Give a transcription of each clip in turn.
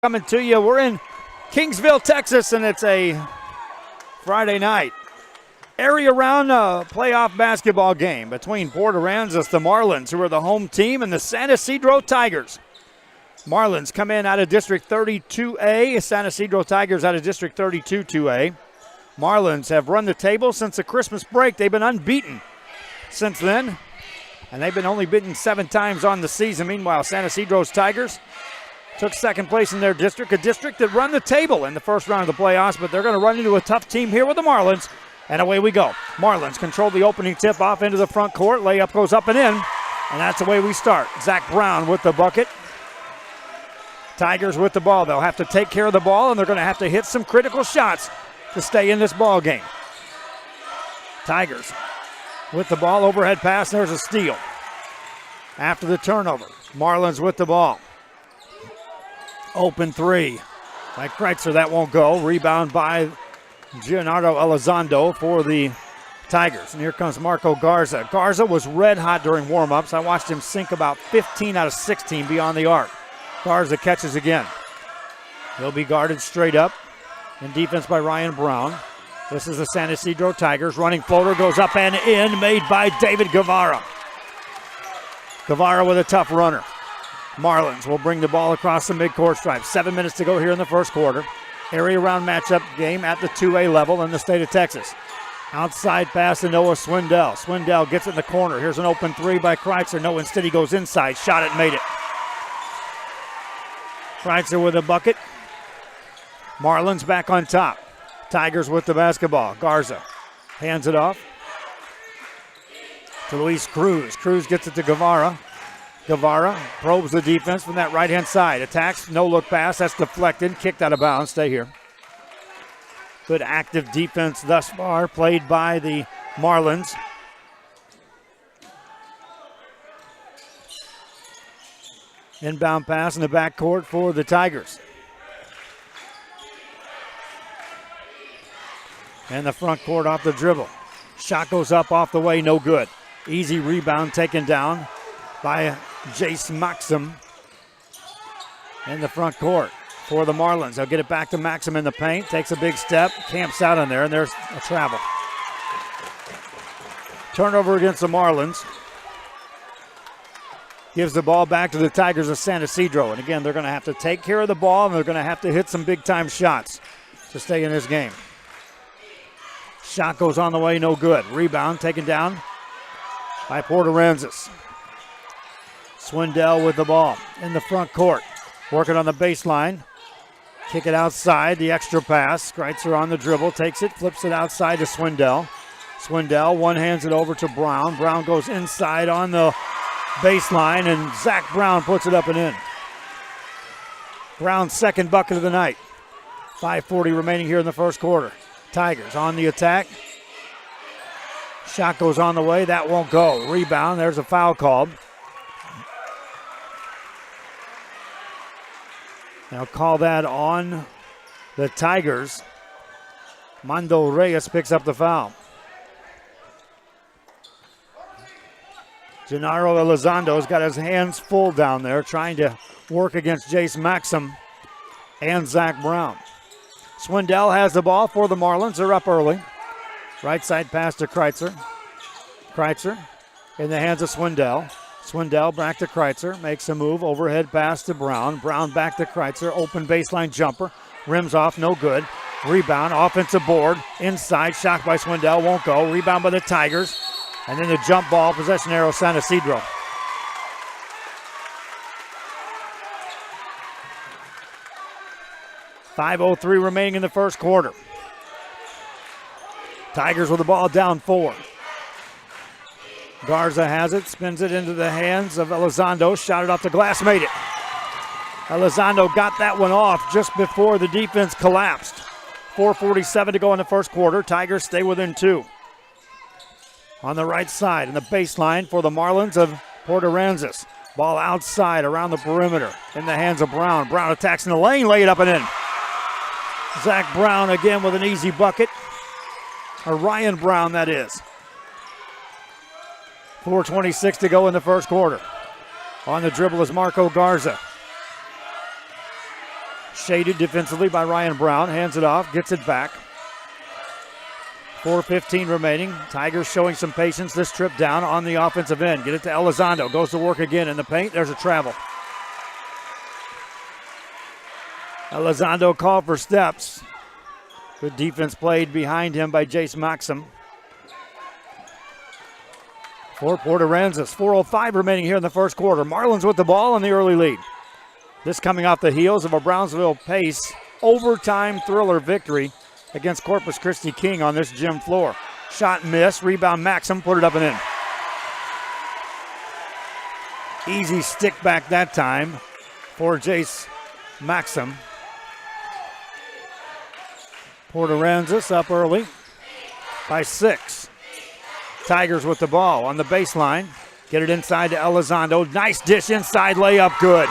Coming to you. We're in Kingsville, Texas, and it's a Friday night area round playoff basketball game between Port Aransas, the Marlins, who are the home team, and the San Isidro Tigers. Marlins come in out of District 32A. San Isidro Tigers out of District 32-2A. Marlins have run the table since the Christmas break. They've been unbeaten since then, and they've been only beaten 7 times on the season. Meanwhile, San Isidro's Tigers took second place in their district, a district that run the table in the first round of the playoffs, but they're going to run into a tough team here with the Marlins, and away we go. Marlins control the opening tip-off into the front court. Layup goes up and in, and that's the way we start. Zach Brown with the bucket. Tigers with the ball. They'll have to take care of the ball, and they're going to have to hit some critical shots to stay in this ball game. Tigers with the ball, overhead pass, there's a steal. After the turnover, Marlins with the ball. Open three by Kreitzer, that won't go. Rebound by Gennaro Elizondo for the Tigers. And here comes Marco Garza. Garza was red hot during warm-ups. I watched him sink about 15 out of 16 beyond the arc. Garza catches again. He'll be guarded straight up in defense by Ryan Brown. This is the San Isidro Tigers. Running floater goes up and in, made by David Guevara. Guevara with a tough runner. Marlins will bring the ball across the midcourt stripe. 7 minutes to go here in the first quarter. Area round matchup game at the 2A level in the state of Texas. Outside pass to Noah Swindell. Swindell gets it in the corner. Here's an open three by Kreitzer. No, instead he goes inside. Shot it, made it. Kreitzer with a bucket. Marlins back on top. Tigers with the basketball. Garza hands it off to Luis Cruz. Cruz gets it to Guevara. Guevara probes the defense from that right-hand side. Attacks, no-look pass. That's deflected. Kicked out of bounds. Stay here. Good active defense thus far played by the Marlins. Inbound pass in the backcourt for the Tigers. And the front court off the dribble. Shot goes up off the way, no good. Easy rebound taken down by Jace Maxim in the front court for the Marlins. They'll get it back to Maxim in the paint. Takes a big step, camps out on there, and there's a travel. Turnover against the Marlins. Gives the ball back to the Tigers of San Isidro. And again, they're going to have to take care of the ball, and they're going to have to hit some big-time shots to stay in this game. Shot goes on the way, no good. Rebound taken down by Port Aransas. Swindell with the ball in the front court. Working on the baseline. Kick it outside, the extra pass. Kreitzer on the dribble, takes it, flips it outside to Swindell. Swindell one-hands it over to Brown. Brown goes inside on the baseline, and Zach Brown puts it up and in. Brown's second bucket of the night. 5:40 remaining here in the first quarter. Tigers on the attack. Shot goes on the way, that won't go. Rebound, there's a foul called. Now call that on the Tigers. Mando Reyes picks up the foul. Gennaro Elizondo's got his hands full down there trying to work against Jace Maxim and Zach Brown. Swindell has the ball for the Marlins. They're up early. Right side pass to Kreitzer. Kreitzer in the hands of Swindell. Swindell back to Kreitzer, makes a move, overhead pass to Brown. Brown back to Kreitzer, open baseline jumper, rims off, no good. Rebound, offensive board, inside, shot by Swindell, won't go. Rebound by the Tigers, and then the jump ball, possession arrow, San Isidro. .5:03 remaining in the first quarter. Tigers with the ball down 4. Garza has it, spins it into the hands of Elizondo, shot it off the glass, made it. Elizondo got that one off just before the defense collapsed. 4:47 to go in the first quarter. Tigers stay within 2. On the right side, in the baseline for the Marlins of Port Aransas. Ball outside around the perimeter in the hands of Brown. Brown attacks in the lane, lay it up and in. Zach Brown again with an easy bucket. Or Ryan Brown, that is. 4:26 to go in the first quarter. On the dribble is Marco Garza. Shaded defensively by Ryan Brown. Hands it off, gets it back. 4:15 remaining. Tigers showing some patience this trip down on the offensive end. Get it to Elizondo. Goes to work again in the paint. There's a travel. Elizondo called for steps. Good defense played behind him by Jace Maxim. For Port Aransas. 4:05 remaining here in the first quarter. Marlins with the ball in the early lead. This coming off the heels of a Brownsville Pace overtime thriller victory against Corpus Christi King on this gym floor. Shot miss, rebound Maxim, put it up and in. Easy stick back that time for Jace Maxim. Port Aransas up early by 6. Tigers with the ball on the baseline. Get it inside to Elizondo. Nice dish inside layup, good.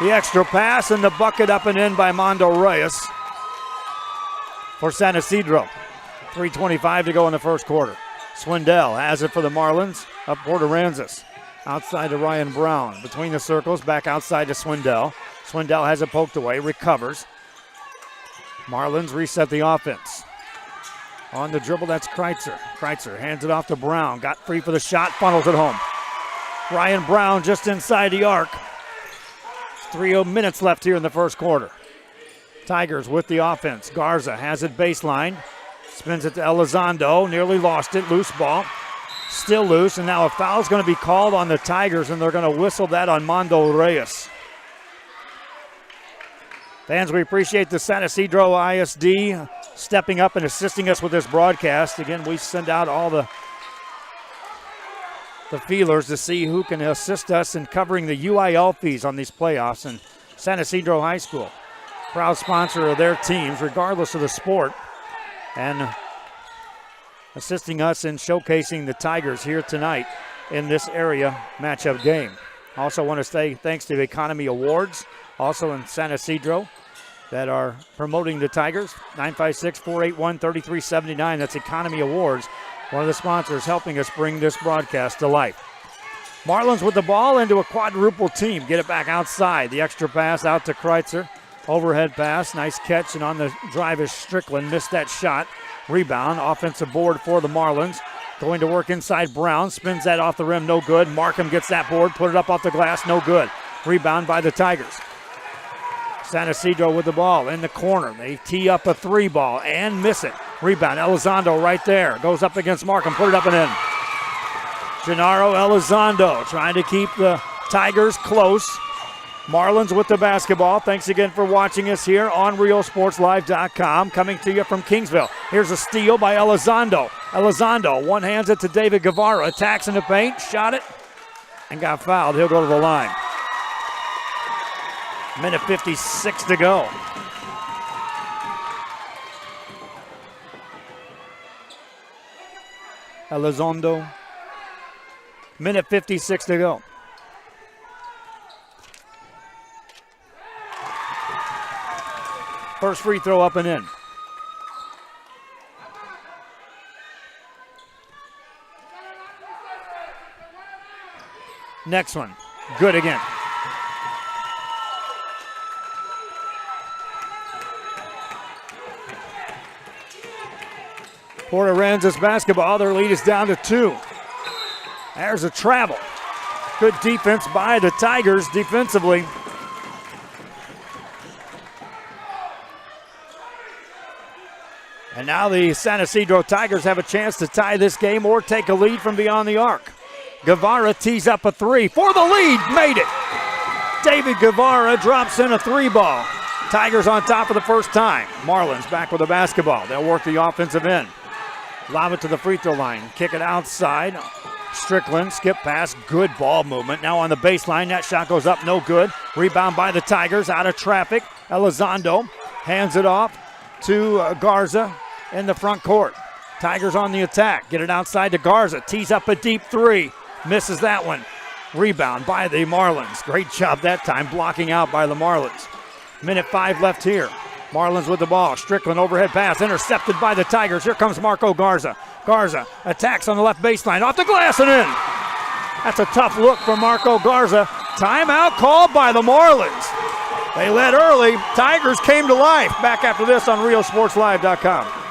The extra pass and the bucket up and in by Mondo Reyes for San Isidro. 3:25 to go in the first quarter. Swindell has it for the Marlins up Port Aransas. Outside to Ryan Brown. Between the circles, back outside to Swindell. Swindell has it poked away, recovers. Marlins reset the offense. On the dribble, that's Kreitzer. Kreitzer hands it off to Brown. Got free for the shot, funnels it home. Ryan Brown just inside the arc. 3 minutes left here in the first quarter. Tigers with the offense. Garza has it baseline. Spins it to Elizondo. Nearly lost it. Loose ball. Still loose, and now a foul's going to be called on the Tigers, and they're going to whistle that on Mondo Reyes. Fans, we appreciate the San Isidro ISD stepping up and assisting us with this broadcast. Again, we send out all the feelers to see who can assist us in covering the UIL fees on these playoffs. And San Isidro High School, proud sponsor of their teams, regardless of the sport, and assisting us in showcasing the Tigers here tonight in this area matchup game. Also want to say thanks to Economy Awards, also in San Isidro, that are promoting the Tigers. 956-481-3379. That's Economy Awards, one of the sponsors helping us bring this broadcast to life. Marlins with the ball into a quadruple team. Get it back outside. The extra pass out to Kreitzer. Overhead pass. Nice catch, and on the drive is Strickland. Missed that shot. Rebound. Offensive board for the Marlins. Going to work inside Brown. Spins that off the rim. No good. Markham gets that board. Put it up off the glass. No good. Rebound by the Tigers. San Isidro with the ball in the corner. They tee up a 3 ball and miss it. Rebound. Elizondo right there. Goes up against Markham. Put it up and in. Gennaro Elizondo trying to keep the Tigers close. Marlins with the basketball. Thanks again for watching us here on RealSportsLive.com. Coming to you from Kingsville. Here's a steal by Elizondo. Elizondo one-hands it to David Guevara. Attacks in the paint. Shot it and got fouled. He'll go to the line. Minute 56 to go. Elizondo. Minute 56 to go. First free throw up and in. Next one. Good again. Port Aransas basketball. Their lead is down to 2. There's a travel. Good defense by the Tigers defensively. And now the San Isidro Tigers have a chance to tie this game or take a lead from beyond the arc. Guevara tees up a 3 for the lead. Made it. David Guevara drops in a 3 ball. Tigers on top for the first time. Marlins back with the basketball. They'll work the offensive end. Lob it to the free throw line. Kick it outside. Strickland, skip pass, good ball movement. Now on the baseline, that shot goes up, no good. Rebound by the Tigers, out of traffic. Elizondo hands it off to Garza in the front court. Tigers on the attack. Get it outside to Garza. Tees up a deep 3. Misses that one. Rebound by the Marlins. Great job that time, blocking out by the Marlins. Minute 5 left here. Marlins with the ball. Strickland overhead pass, intercepted by the Tigers. Here comes Marco Garza. Garza attacks on the left baseline, off the glass and in. That's a tough look for Marco Garza. Timeout called by the Marlins. They led early. Tigers came to life. Back after this on RealSportsLive.com.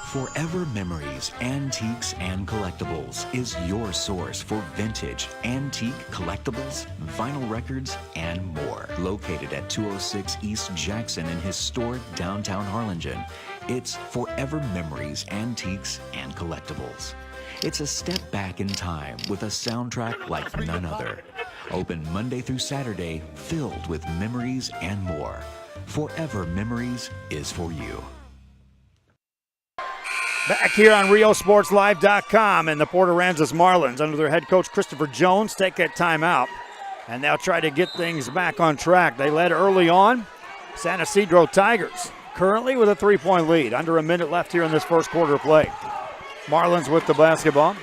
Forever Memories, Antiques and Collectibles is your source for vintage, antique collectibles, vinyl records, and more. Located at 206 East Jackson in historic downtown Harlingen, it's Forever Memories, Antiques and Collectibles. It's a step back in time with a soundtrack like none other. Open Monday through Saturday, filled with memories and more. Forever Memories is for you. Back here on RealSportsLive.com, and the Port Aransas Marlins, under their head coach Christopher Jones, take that timeout, and they'll try to get things back on track. They led early on. San Isidro Tigers currently with a 3-point lead. Under a minute left here in this first quarter of play. Marlins with the basketball.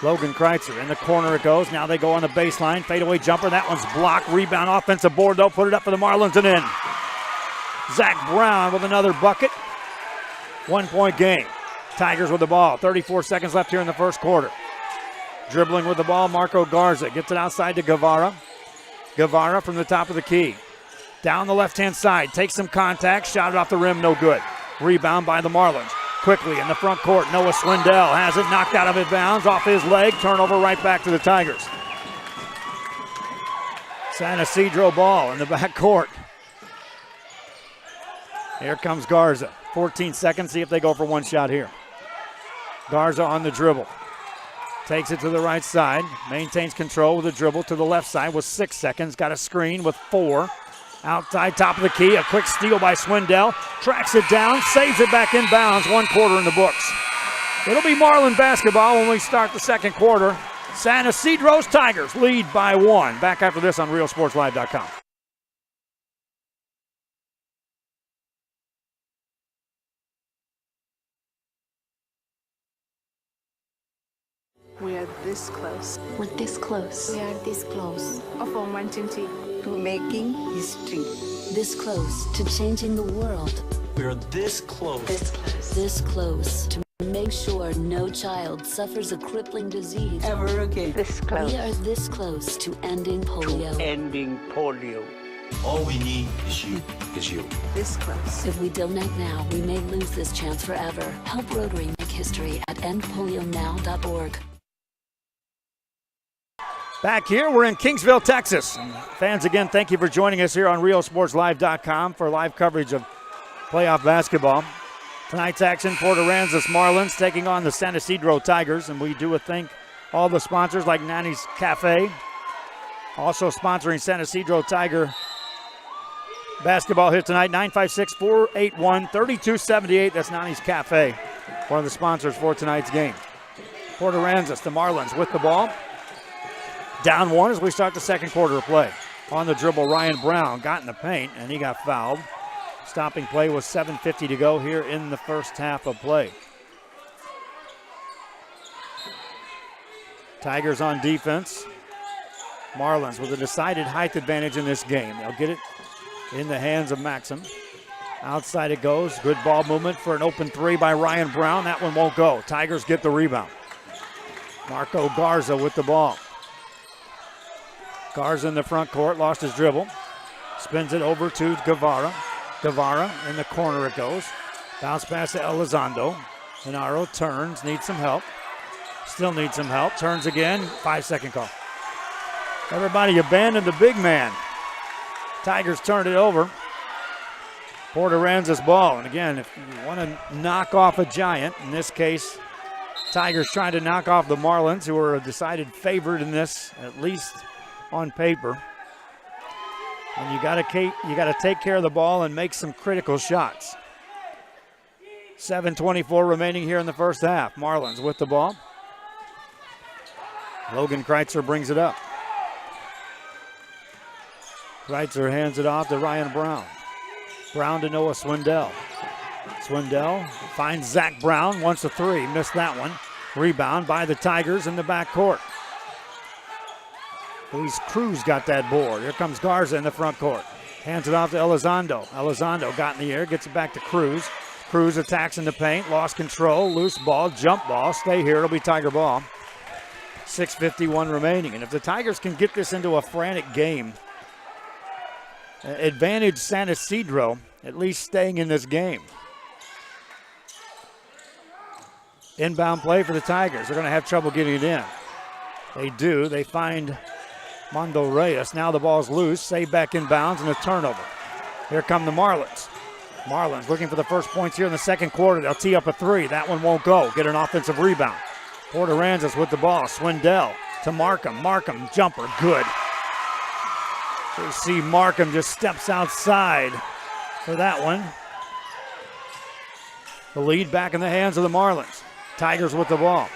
Logan Kreitzer in the corner it goes. Now they go on the baseline. Fadeaway jumper. That one's blocked. Rebound, offensive board though. Put it up for the Marlins and in. Zach Brown with another bucket. 1-point game. Tigers with the ball. 34 seconds left here in the first quarter. Dribbling with the ball, Marco Garza gets it outside to Guevara. Guevara from the top of the key. Down the left-hand side, takes some contact, shot it off the rim, no good. Rebound by the Marlins. Quickly in the front court, Noah Swindell has it knocked out of bounds, off his leg, turnover right back to the Tigers. San Isidro ball in the back court. Here comes Garza. 14 seconds, see if they go for one shot here. Garza on the dribble. Takes it to the right side. Maintains control with a dribble to the left side with 6 seconds. Got a screen with 4. Outside, top of the key. A quick steal by Swindell. Tracks it down, saves it back in bounds. 1 quarter in the books. It'll be Marlin basketball when we start the second quarter. San Isidro's Tigers lead by 1. Back after this on RealSportsLive.com. We are this close. We're this close. We are this close. Of wanting to Making history. This close to changing the world. We are this close. This close. This close to make sure no child suffers a crippling disease Ever again. this close. We are this close to ending polio. Ending polio. All we need is you. This close. If we don't act now, we may lose this chance forever. Help Rotary make history at endpolionow.org. Back here, we're in Kingsville, Texas. And fans, again, thank you for joining us here on RealSportsLive.com for live coverage of playoff basketball. Tonight's action, Port Aransas Marlins taking on the San Isidro Tigers. And we do thank all the sponsors like Nani's Cafe. Also sponsoring San Isidro Tiger basketball here tonight, 956-481-3278. That's Nani's Cafe, one of the sponsors for tonight's game. Port Aransas, the Marlins with the ball. Down 1 as we start the second quarter of play. On the dribble, Ryan Brown got in the paint, and he got fouled. Stopping play with 7:50 to go here in the first half of play. Tigers on defense. Marlins with a decided height advantage in this game. They'll get it in the hands of Maxim. Outside it goes. Good ball movement for an open 3 by Ryan Brown. That one won't go. Tigers get the rebound. Marco Garza with the ball. Garza in the front court, lost his dribble. Spins it over to Guevara. Guevara in the corner it goes. Bounce pass to Elizondo. Genaro turns, needs some help. Still needs some help. Turns again, 5-second call. Everybody abandoned the big man. Tigers turned it over. Port Aransas ball. And again, if you want to knock off a giant, in this case, Tigers trying to knock off the Marlins, who are a decided favorite in this, at least on paper. And you got to take care of the ball and make some critical shots. 7:24 remaining here in the first half. Marlins with the ball. Logan Kreitzer brings it up. Kreitzer hands it off to Ryan Brown. Brown to Noah Swindell. Swindell finds Zach Brown, wants a 3, missed that one. Rebound by the Tigers in the backcourt. Luis Cruz got that board. Here comes Garza in the front court. Hands it off to Elizondo. Elizondo got in the air, gets it back to Cruz. Cruz attacks in the paint, lost control, loose ball, jump ball. Stay here, it'll be Tiger ball. 6:51 remaining. And if the Tigers can get this into a frantic game, advantage San Isidro at least staying in this game. Inbound play for the Tigers. They're going to have trouble getting it in. They do. They find Mondo Reyes. Now the ball's loose. Saved back in bounds and a turnover. Here come the Marlins. Marlins looking for the first points here in the second quarter. They'll tee up a three. That one won't go. Get an offensive rebound. Port Aransas with the ball. Swindell to Markham. Markham jumper. Good. J.C. Markham just steps outside for that one. The lead back in the hands of the Marlins. Tigers with the ball.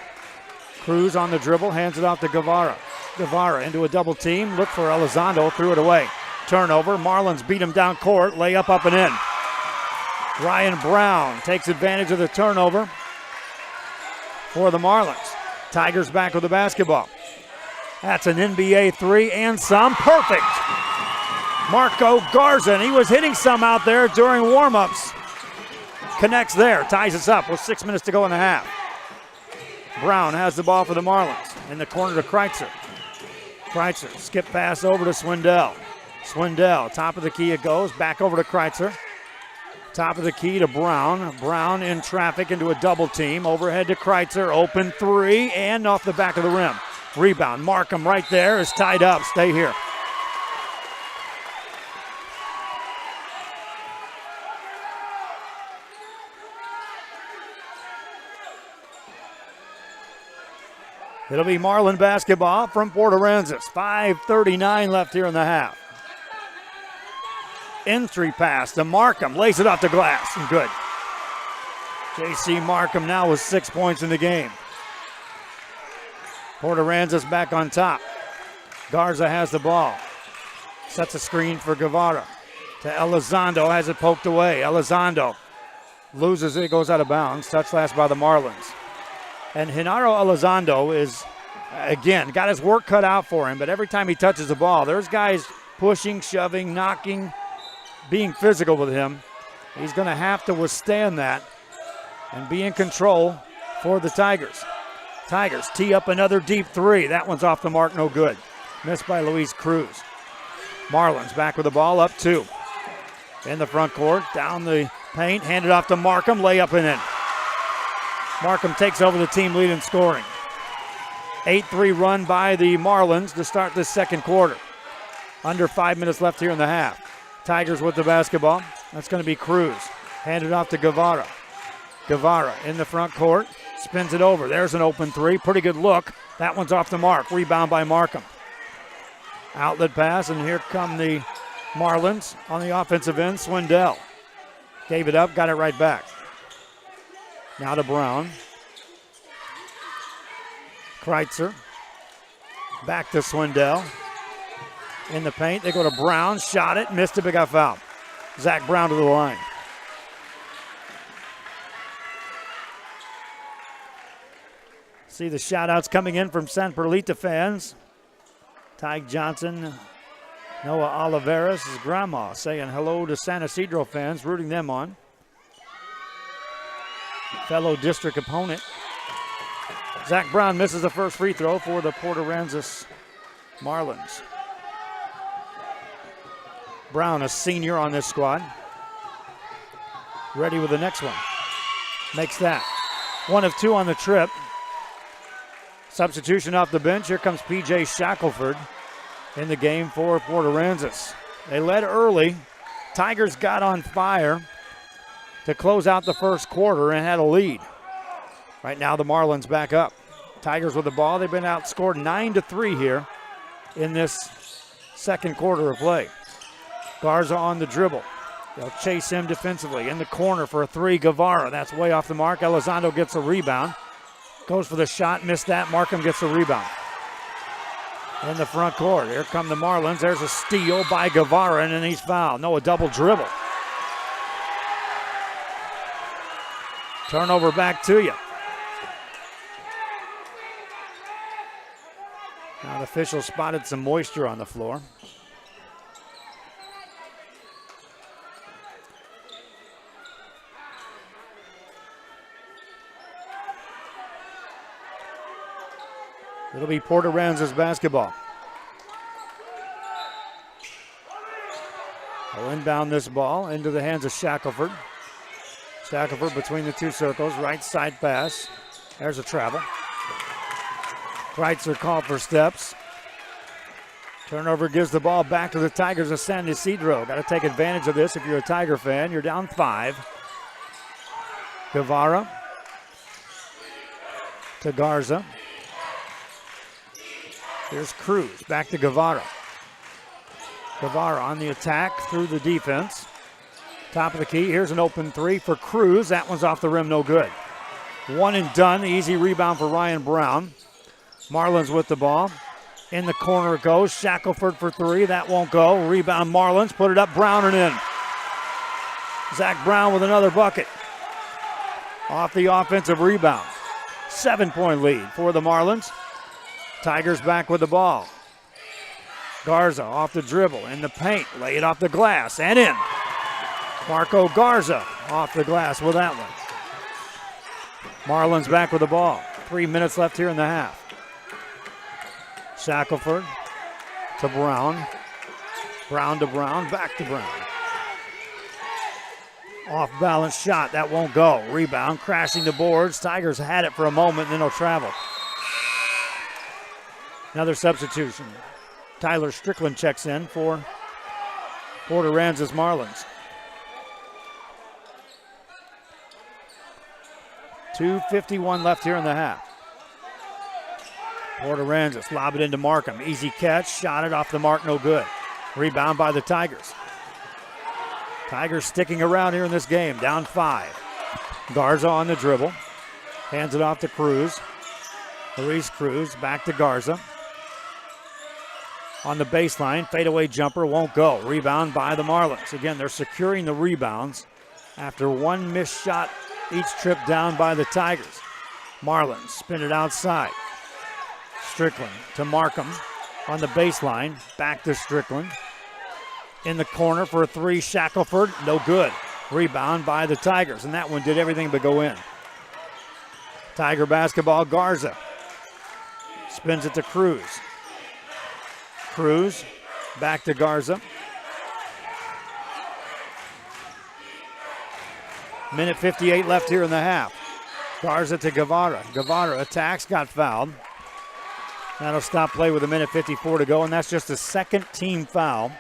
Cruz on the dribble, hands it off to Guevara. Guevara into a double team, look for Elizondo, threw it away. Turnover, Marlins beat him down court, layup up and in. Ryan Brown takes advantage of the turnover for the Marlins. Tigers back with the basketball. That's an NBA three and some, perfect. Marco Garza, and he was hitting some out there during warm-ups. Connects there, ties us up with 6 minutes to go in the half. Brown has the ball for the Marlins. In the corner to Kreitzer. Kreitzer, skip pass over to Swindell. Swindell, top of the key it goes, back over to Kreitzer. Top of the key to Brown. Brown in traffic into a double team. Overhead to Kreitzer, open three, and off the back of the rim. Rebound, Markham right there is tied up, stay here. It'll be Marlin basketball from Port Aransas. 5:39 left here in the half. Entry pass to Markham. Lays it off the glass. And good. J.C. Markham now with 6 points in the game. Port Aransas back on top. Garza has the ball. Sets a screen for Guevara. To Elizondo. Has it poked away. Elizondo loses it. Goes out of bounds. Touch last by the Marlins. And Genaro Elizondo is, again, got his work cut out for him, but every time he touches the ball, there's guys pushing, shoving, knocking, being physical with him. He's going to have to withstand that and be in control for the Tigers. Tigers tee up another deep three. That one's off the mark, no good. Missed by Luis Cruz. Marlins back with the ball, up two. In the front court, down the paint, handed off to Markham, layup and in. Markham takes over the team lead in scoring. 8-3 run by the Marlins to start this second quarter. Under 5 minutes left here in the half. Tigers with the basketball. That's going to be Cruz. Handed off to Guevara. Guevara in the front court. Spins it over. There's an open three. Pretty good look. That one's off the mark. Rebound by Markham. Outlet pass, and here come the Marlins on the offensive end. Swindell gave it up, got it right back. Now to Brown. Kreitzer. Back to Swindell. In the paint, they go to Brown. Shot it, missed it, but got fouled. Zach Brown to the line. See the shout-outs coming in from San Perlita fans. Ty Johnson, Noah Oliveras, his grandma, saying hello to San Isidro fans, rooting them on. Fellow district opponent. Zach Brown misses the first free throw for the Port Aransas Marlins. Brown, a senior on this squad. Ready with the next one. Makes that. 1 of 2 on the trip. Substitution off the bench. Here comes P.J. Shackelford in the game for Port Aransas. They led early. Tigers got on fire to close out the first quarter and had a lead. Right now the Marlins back up. Tigers with the ball. They've been outscored 9-3 here in this second quarter of play. Garza on the dribble. They'll chase him defensively. In the corner for a three, Guevara. That's way off the mark. Elizondo gets a rebound. Goes for the shot, missed that. Markham gets the rebound. In the front court, here come the Marlins. There's a steal by Guevara, and then he's fouled. No, a double dribble. Turnover back to you. Now the official spotted some moisture on the floor. It'll be Port Aransas basketball. They'll inbound this ball into the hands of Shackelford. Shackelford between the two circles, right side pass. There's a travel. Kreitzer called for steps. Turnover gives the ball back to the Tigers of San Isidro. Got to take advantage of this if you're a Tiger fan. You're down 5. Guevara to Garza. Here's Cruz, back to Guevara. Guevara on the attack through the defense. Top of the key, here's an open 3 for Cruz. That one's off the rim, no good. One and done, easy rebound for Ryan Brown. Marlins with the ball. In the corner it goes, Shackelford for 3, that won't go. Rebound Marlins, put it up, Brown and in. Zach Brown with another bucket. Off the offensive rebound. 7-point lead for the Marlins. Tigers back with the ball. Garza off the dribble, in the paint, lay it off the glass, and in. Marco Garza off the glass with that one. Marlins back with the ball. 3 minutes left here in the half. Shackelford to Brown. Brown to Brown, back to Brown. Off balance shot, that won't go. Rebound, crashing the boards. Tigers had it for a moment, and then they'll travel. Another substitution. Tyler Strickland checks in for Port Aransas Marlins. 2:51 left here in the half. Port Aransas lob it into Markham. Easy catch, shot it off the mark, no good. Rebound by the Tigers. Tigers sticking around here in this game, down 5. Garza on the dribble. Hands it off to Cruz. Luis Cruz back to Garza. On the baseline, fadeaway jumper won't go. Rebound by the Marlins. Again, they're securing the rebounds after one missed shot each trip down by the Tigers. Marlins spin it outside. Strickland to Markham on the baseline. Back to Strickland. In the corner for a 3, Shackelford, no good. Rebound by the Tigers, and that one did everything but go in. Tiger basketball, Garza. Spins it to Cruz. Cruz back to Garza. Minute 58 left here in the half. Garza to Guevara. Guevara attacks, got fouled. That'll stop play with 1:54 to go, and that's just the second team foul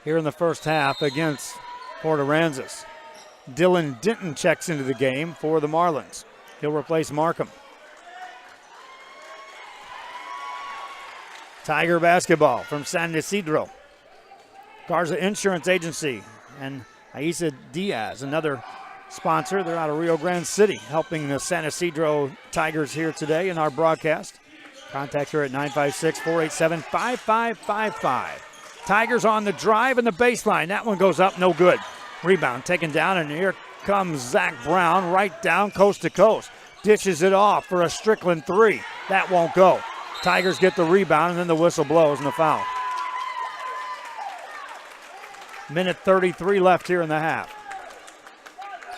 here in the first half against Port Aransas. Dylan Denton checks into the game for the Marlins. He'll replace Markham. Tiger basketball from San Isidro. Garza Insurance Agency and Aisa Diaz, another sponsor. They're out of Rio Grande City, helping the San Isidro Tigers here today in our broadcast. Contact her at 956-487-5555. Tigers on the drive and the baseline. That one goes up, no good. Rebound taken down, and here comes Zach Brown right down coast to coast. Dishes it off for a Strickland 3. That won't go. Tigers get the rebound, and then the whistle blows and the foul. Minute 33 left here in the half.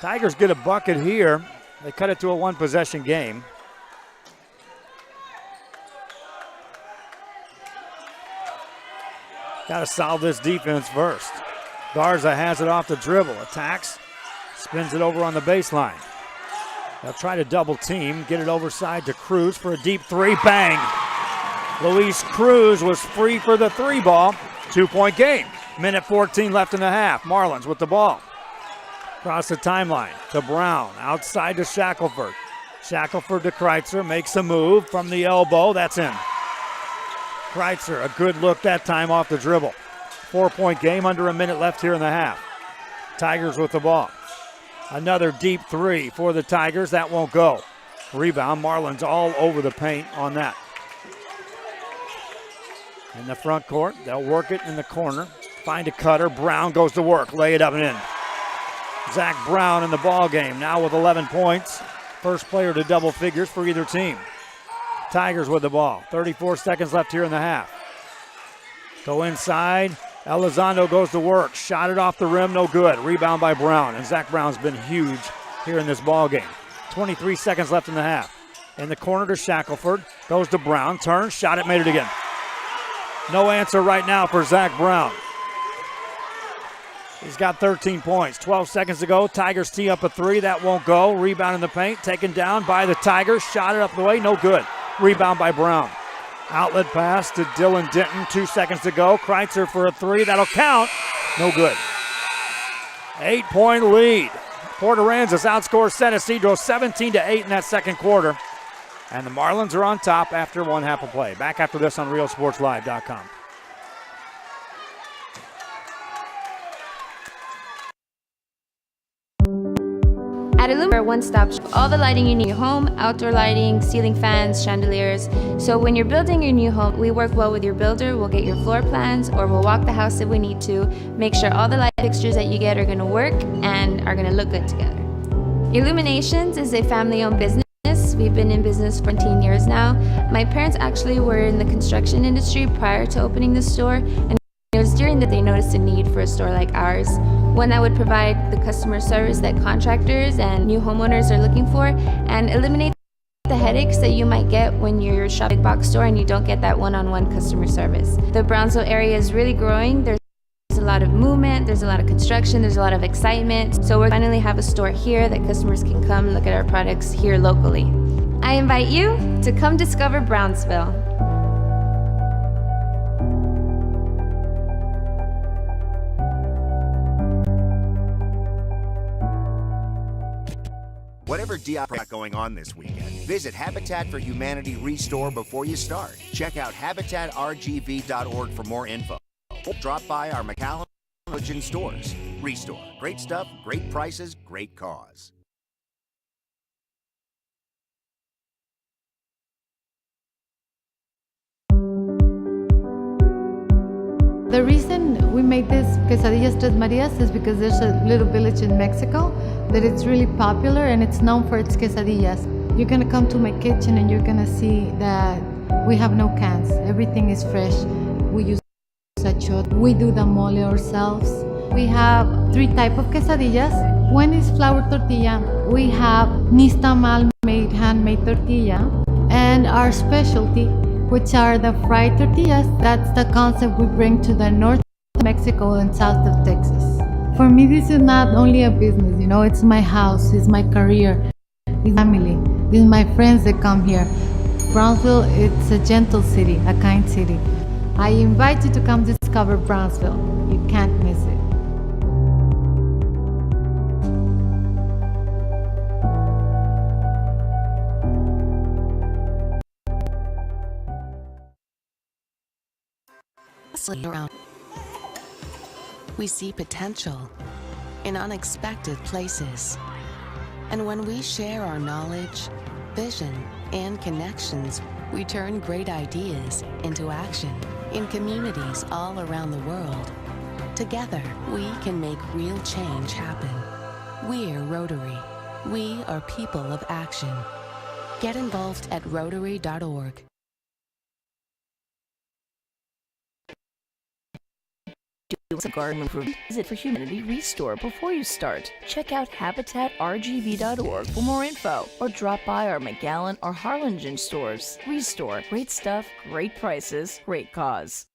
Tigers get a bucket here. They cut it to a one-possession game. Got to solve this defense first. Garza has it off the dribble, attacks, spins it over on the baseline. They'll try to double team, get it overside to Cruz for a deep 3, bang! Luis Cruz was free for the 3 ball. 2-point game. Minute 14 left in the half. Marlins with the ball. Across the timeline to Brown, outside to Shackelford. Shackelford to Kreitzer, makes a move from the elbow, that's in. Kreitzer, a good look that time off the dribble. 4-point game, under a minute left here in the half. Tigers with the ball. Another deep 3 for the Tigers, that won't go. Rebound, Marlins all over the paint on that. In the front court, they'll work it in the corner. Find a cutter, Brown goes to work, lay it up and in. Zach Brown in the ball game, now with 11 points. First player to double figures for either team. Tigers with the ball, 34 seconds left here in the half. Go inside, Elizondo goes to work, shot it off the rim, no good. Rebound by Brown, and Zach Brown's been huge here in this ball game. 23 seconds left in the half. In the corner to Shackelford. Goes to Brown, turns, shot it, made it again. No answer right now for Zach Brown. He's got 13 points. 12 seconds to go. Tigers tee up a three. That won't go. Rebound in the paint. Taken down by the Tigers. Shot it up the way. No good. Rebound by Brown. Outlet pass to Dylan Denton. 2 seconds to go. Kreitzer for a three. That'll count. No good. 8-point lead. Port Aransas outscores San Isidro 17-8 in that second quarter. And the Marlins are on top after one half of play. Back after this on RealSportsLive.com. At Illumina, we're a one-stop shop. All the lighting you need, your home, outdoor lighting, ceiling fans, chandeliers. So when you're building your new home, we work well with your builder. We'll get your floor plans, or we'll walk the house if we need to. Make sure all the light fixtures that you get are gonna work and are gonna look good together. Illuminations is a family-owned business. We've been in business for 14 years now. My parents actually were in the construction industry prior to opening the store, and it was during that they noticed a need for a store like ours, one that would provide the customer service that contractors and new homeowners are looking for and eliminate the headaches that you might get when you're shopping box store and you don't get that one-on-one customer service. The Brownsville area is really growing. There's a lot of movement, there's a lot of construction, there's a lot of excitement. So we finally have a store here that customers can come look at our products here locally. I invite you to come discover Brownsville. Whatever DIY going on this weekend, visit Habitat for Humanity Restore before you start. Check out habitatrgv.org for more info. Or drop by our McAllen stores. Restore. Great stuff, great prices, great cause. The reason we made this quesadillas Tres Marias is because there's a little village in Mexico that it's really popular and it's known for its quesadillas. You're gonna come to my kitchen and you're gonna see that we have no cans. Everything is fresh. We use achot. We do the mole ourselves. We have 3 types of quesadillas. One is flour tortilla. We have nistamal made handmade tortilla, and our specialty, which are the fried tortillas. That's the concept we bring to the north of Mexico and south of Texas. For me, this is not only a business, it's my house, it's my career, it's family, it's my friends that come here. Brownsville, it's a gentle city, a kind city. I invite you to come discover Brownsville. You can't miss it. Around. We see potential in unexpected places. And when we share our knowledge, vision, and connections, we turn great ideas into action in communities all around the world. Together, we can make real change happen. We're Rotary. We are people of action. Get involved at Rotary.org. A garden improvement. Visit for Humanity Restore before you start. Check out habitatrgv.org for more info, or drop by our McAllen or Harlingen stores. Restore. Great stuff, great prices, great cause.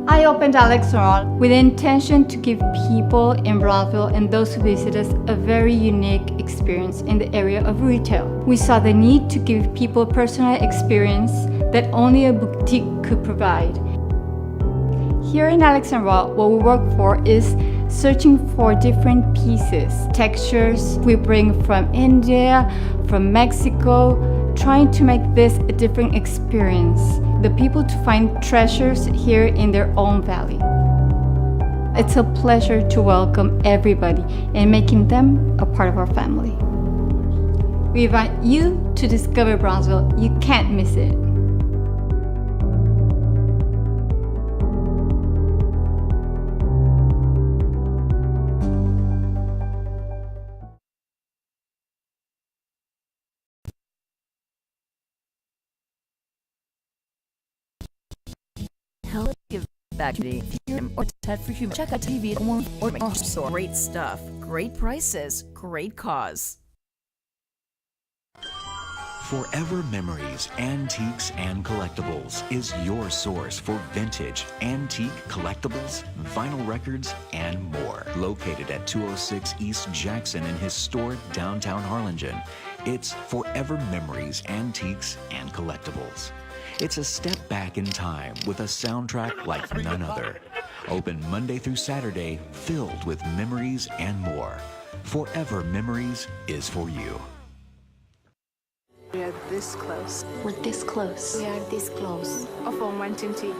I opened Alex Roll with the intention to give people in Brownsville and those who visit us a very unique experience in the area of retail. We saw the need to give people a personal experience that only a boutique could provide. Here in Alex Roll, what we work for is searching for different pieces, textures we bring from India, from Mexico, trying to make this a different experience. The people to find treasures here in their own valley. It's a pleasure to welcome everybody and making them a part of our family. We invite you to discover Brownsville. You can't miss it. Give back to the or Ted for Human. Check out TV or store. Great stuff, great prices, great cause. Forever Memories, Antiques, and Collectibles is your source for vintage, antique collectibles, vinyl records, and more. Located at 206 East Jackson in historic downtown Harlingen, it's Forever Memories, Antiques, and Collectibles. It's a step back in time with a soundtrack like none other. Open Monday through Saturday, filled with memories and more. Forever Memories is for you. We are this close. We're this close. We are this close of unwanting tea.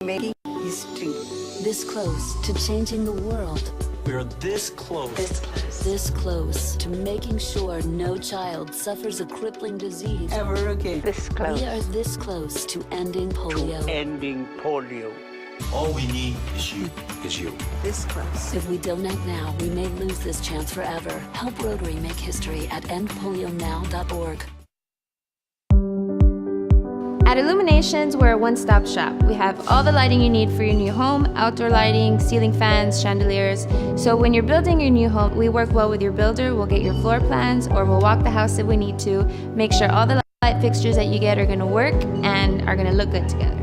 Making history. This close to changing the world. We're this close. This close. This close to making sure no child suffers a crippling disease ever again. This close. We are this close to ending polio. Ending polio. All we need is you. This close. If we don't act now, we may lose this chance forever. Help Rotary make history at endpolionow.org. At Illuminations, we're a one-stop shop. We have all the lighting you need for your new home, outdoor lighting, ceiling fans, chandeliers. So when you're building your new home, we work well with your builder. We'll get your floor plans, or we'll walk the house if we need to, make sure all the light fixtures that you get are gonna work and are gonna look good together.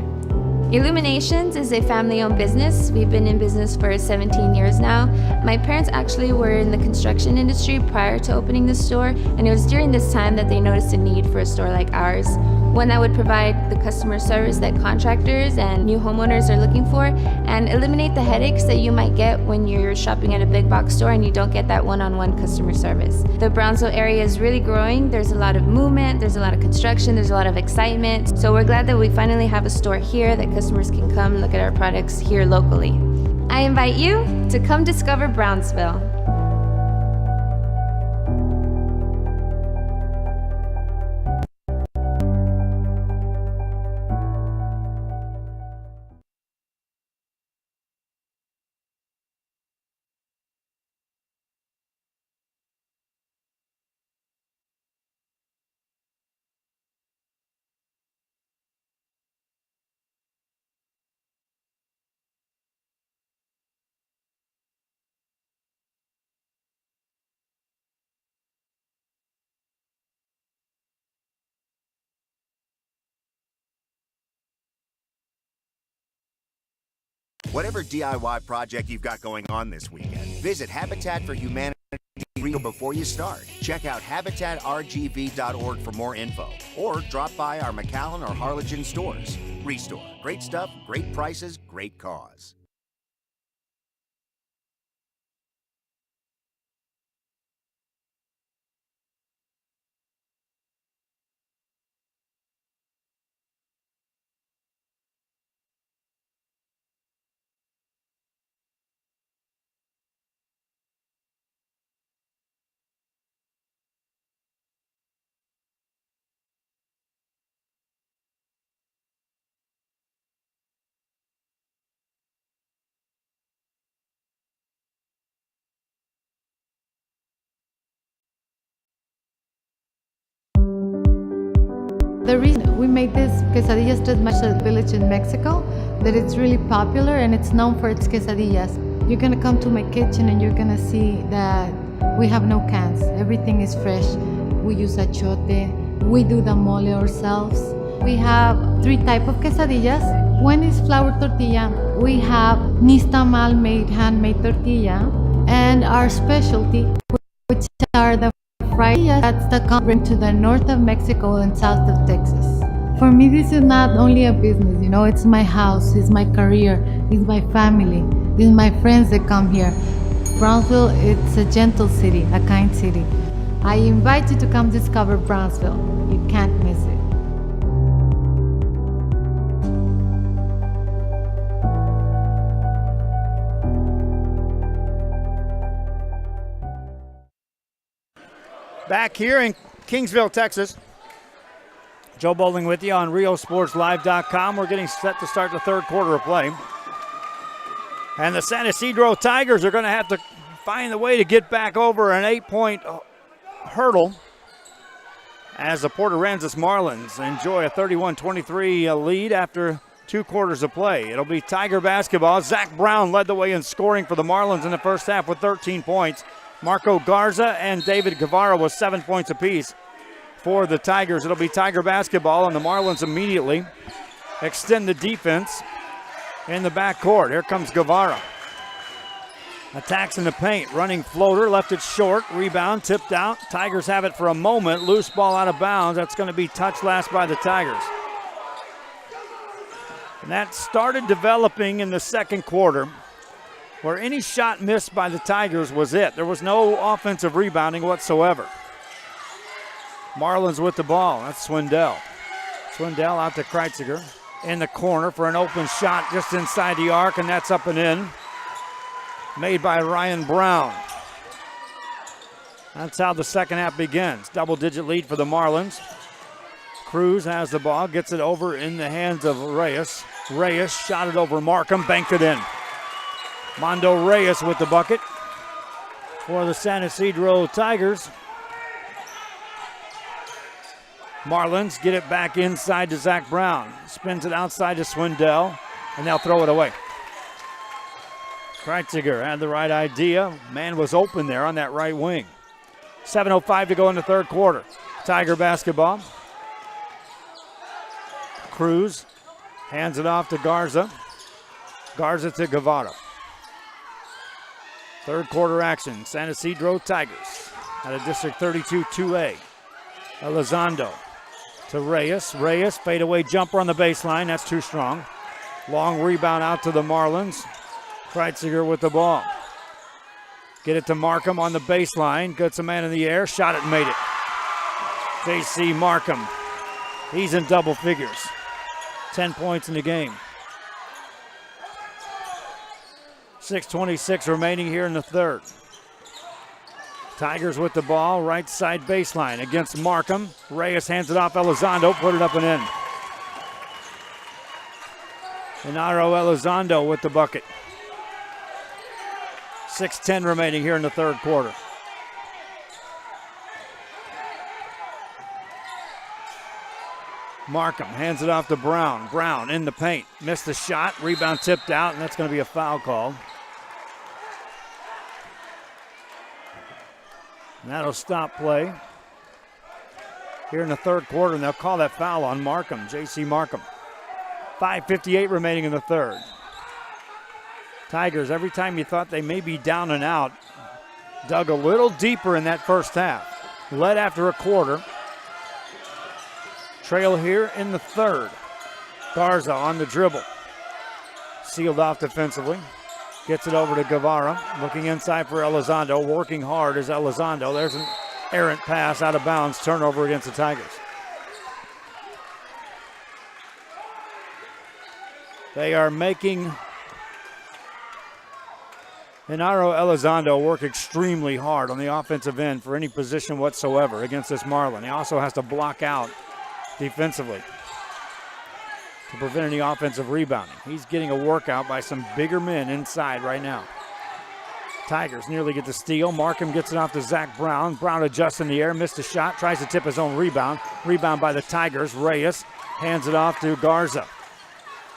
Illuminations is a family-owned business. We've been in business for 17 years now. My parents actually were in the construction industry prior to opening the store, and it was during this time that they noticed a need for a store like ours, one that would provide the customer service that contractors and new homeowners are looking for, and eliminate the headaches that you might get when you're shopping at a big box store and you don't get that one-on-one customer service. The Brownsville area is really growing. There's a lot of movement, there's a lot of construction, there's a lot of excitement. So we're glad that we finally have a store here that customers can come look at our products here locally. I invite you to come discover Brownsville. Whatever DIY project you've got going on this weekend, visit Habitat for Humanity before you start. Check out habitatrgv.org for more info, or drop by our McAllen or Harlingen stores. Restore. Great stuff, great prices, great cause. The reason we made this quesadillas tres Maestros village in Mexico, that it's really popular and it's known for its quesadillas. You're gonna come to my kitchen and you're gonna see that we have no cans. Everything is fresh. We use achote. We do the mole ourselves. We have 3 types of quesadillas. One is flour tortilla. We have nixtamal made handmade tortilla, and our specialty, which are the fritas, that's the country to the north of Mexico and south of Texas. For me, this is not only a business, you know, it's my house, it's my career, it's my family, it's my friends that come here. Brownsville, it's a gentle city, a kind city. I invite you to come discover Brownsville. You can't miss it. Back here in Kingsville, Texas. Joe Bowling with you on RioSportsLive.com. We're getting set to start the third quarter of play. And the San Isidro Tigers are going to have to find the way to get back over an 8-point hurdle as the Port Aransas Marlins enjoy a 31-23 lead after 2 quarters of play. It'll be Tiger basketball. Zach Brown led the way in scoring for the Marlins in the first half with 13 points. Marco Garza and David Guevara with 7 points apiece for the Tigers. It'll be Tiger basketball, and the Marlins immediately extend the defense in the backcourt. Here comes Guevara. Attacks in the paint, running floater, left it short, rebound, tipped out. Tigers have it for a moment, loose ball out of bounds. That's going to be touched last by the Tigers. And that started developing in the second quarter, where any shot missed by the Tigers was it. There was no offensive rebounding whatsoever. Marlins with the ball, that's Swindell. Swindell out to Kreitziger in the corner for an open shot just inside the arc, and that's up and in. Made by Ryan Brown. That's how the second half begins. Double-digit lead for the Marlins. Cruz has the ball, gets it over in the hands of Reyes. Reyes shot it over Markham, banked it in. Mondo Reyes with the bucket for the San Isidro Tigers. Marlins get it back inside to Zach Brown. Spins it outside to Swindell, and they'll throw it away. Kreitziger had the right idea. Man was open there on that right wing. 7:05 to go in the third quarter. Tiger basketball. Cruz hands it off to Garza. Garza to Guevara. Third quarter action. San Isidro Tigers out of District 32 2A. Elizondo to Reyes. Reyes, fadeaway jumper on the baseline. That's too strong. Long rebound out to the Marlins. Kreitziger with the ball. Get it to Markham on the baseline. Gets a man in the air. Shot it and made it. J.C. Markham. He's in double figures. 10 points in the game. 6:26 remaining here in the third. Tigers with the ball. Right side baseline against Markham. Reyes hands it off Elizondo. Put it up and in. Genaro Elizondo with the bucket. 6:10 remaining here in the third quarter. Markham hands it off to Brown. Brown in the paint. Missed the shot. Rebound tipped out, and that's going to be a foul call. And that'll stop play here in the third quarter, and they'll call that foul on Markham, J.C. Markham. 5:58 remaining in the third. Tigers, every time you thought they may be down and out, dug a little deeper in that first half. Led after a quarter. Trail here in the third. Garza on the dribble. Sealed off defensively. Gets it over to Guevara. Looking inside for Elizondo. Working hard is Elizondo. There's an errant pass out of bounds. Turnover against the Tigers. They are making Genaro Elizondo work extremely hard on the offensive end for any position whatsoever against this Marlin. He also has to block out defensively to prevent any offensive rebounding. He's getting a workout by some bigger men inside right now. Tigers nearly get the steal. Markham gets it off to Zach Brown. Brown adjusts in the air, missed a shot, tries to tip his own rebound. Rebound by the Tigers. Reyes hands it off to Garza.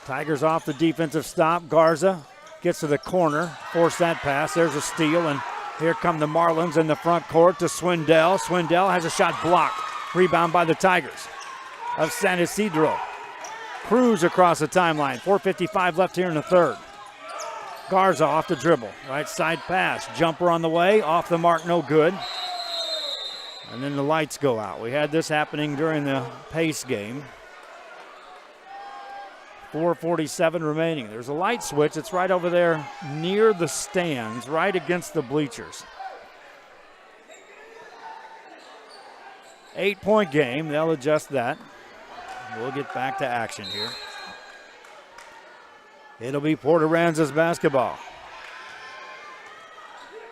Tigers off the defensive stop. Garza gets to the corner, force that pass. There's a steal, and here come the Marlins in the front court to Swindell. Swindell has a shot blocked. Rebound by the Tigers of San Isidro. Cruz across the timeline. 4:55 left here in the third. Garza off the dribble. Right side pass. Jumper on the way. Off the mark, no good. And then the lights go out. We had this happening during the Pace game. 4:47 remaining. There's a light switch. It's right over there near the stands, right against the bleachers. 8-point game. They'll adjust that. We'll get back to action here. It'll be Port Aransas basketball.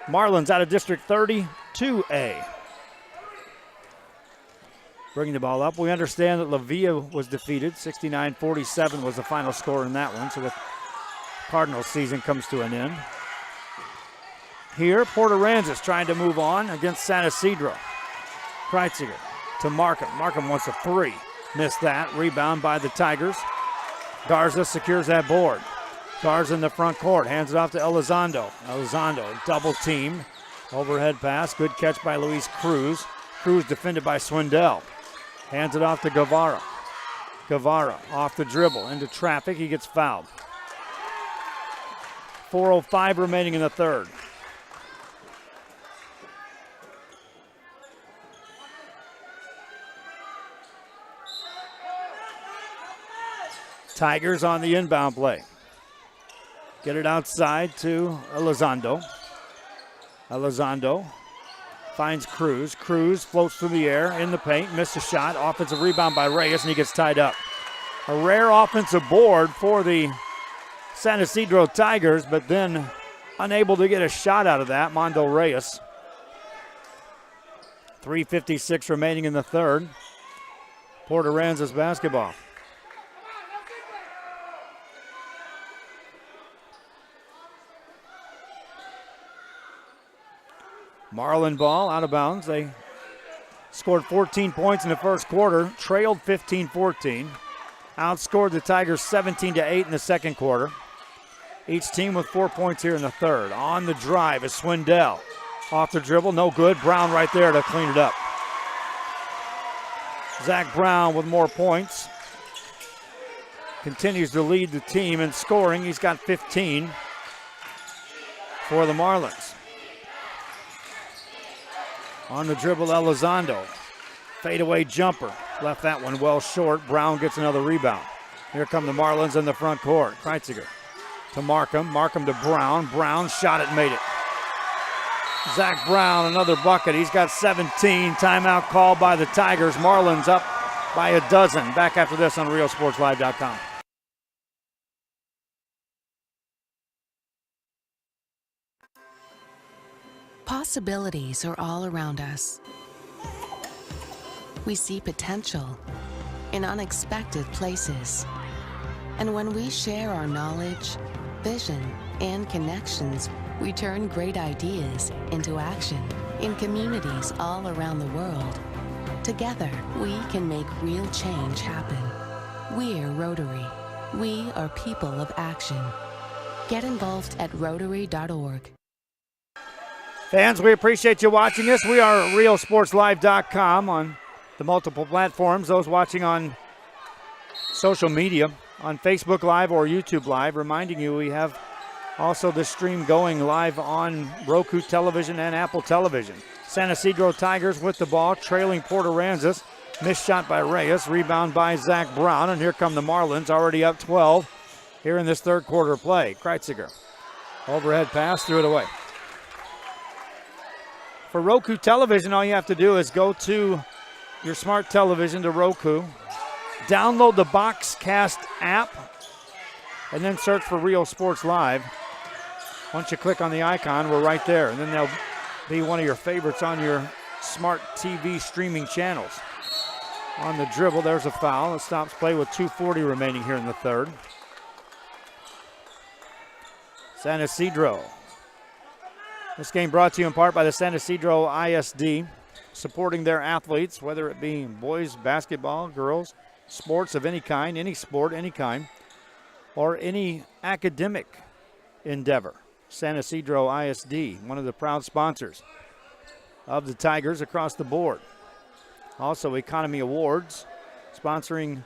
Marlins out of District 32A. Bringing the ball up. We understand that La Villa was defeated. 69-47 was the final score in that one, so the Cardinals season comes to an end. Here, Port Aransas trying to move on against San Isidro. Kreitziger to Markham. Markham wants a three. Missed that. Rebound by the Tigers. Garza secures that board. Garza in the front court. Hands it off to Elizondo. Elizondo double teamed. Overhead pass. Good catch by Luis Cruz. Cruz defended by Swindell. Hands it off to Guevara. Guevara off the dribble into traffic. He gets fouled. 4:05 remaining in the third. Tigers on the inbound play. Get it outside to Elizondo. Elizondo finds Cruz. Cruz floats through the air in the paint, missed a shot. Offensive rebound by Reyes, and he gets tied up. A rare offensive board for the San Isidro Tigers, but then unable to get a shot out of that, Mondo Reyes. 3:56 remaining in the third. Port Aransas basketball. Marlin ball out of bounds. They scored 14 points in the first quarter, trailed 15-14. Outscored the Tigers 17-8 in the second quarter. Each team with 4 points here in the third. On the drive is Swindell. Off the dribble, no good. Brown right there to clean it up. Zach Brown with more points. Continues to lead the team in scoring. He's got 15 for the Marlins. On the dribble, Elizondo. Fadeaway jumper. Left that one well short. Brown gets another rebound. Here come the Marlins in the front court. Kreitziger to Markham. Markham to Brown. Brown shot it, made it. Zach Brown, another bucket. He's got 17. Timeout called by the Tigers. Marlins up by a dozen. Back after this on RealSportsLive.com. Possibilities are all around us. We see potential in unexpected places. And when we share our knowledge, vision, and connections, we turn great ideas into action in communities all around the world. Together, we can make real change happen. We're Rotary. We are people of action. Get involved at Rotary.org. Fans, we appreciate you watching us. We are at RealSportsLive.com on the multiple platforms. Those watching on social media, on Facebook Live or YouTube Live, reminding you we have also the stream going live on Roku television and Apple television. San Isidro Tigers with the ball, trailing Port Aransas. Missed shot by Reyes, rebound by Zach Brown, and here come the Marlins, already up 12 here in this third quarter play. Kreitziger, overhead pass, threw it away. For Roku television, all you have to do is go to your smart television to Roku, download the Boxcast app, and then search for Real Sports Live. Once you click on the icon, we're right there, and then they'll be one of your favorites on your smart TV streaming channels. On the dribble, there's a foul. It stops play with 2:40 remaining here in the third. San Isidro. This game brought to you in part by the San Isidro ISD, supporting their athletes, whether it be boys basketball, girls, sports of any kind, any sport, any kind, or any academic endeavor. San Isidro ISD, one of the proud sponsors of the Tigers across the board. Also, Economy Awards, sponsoring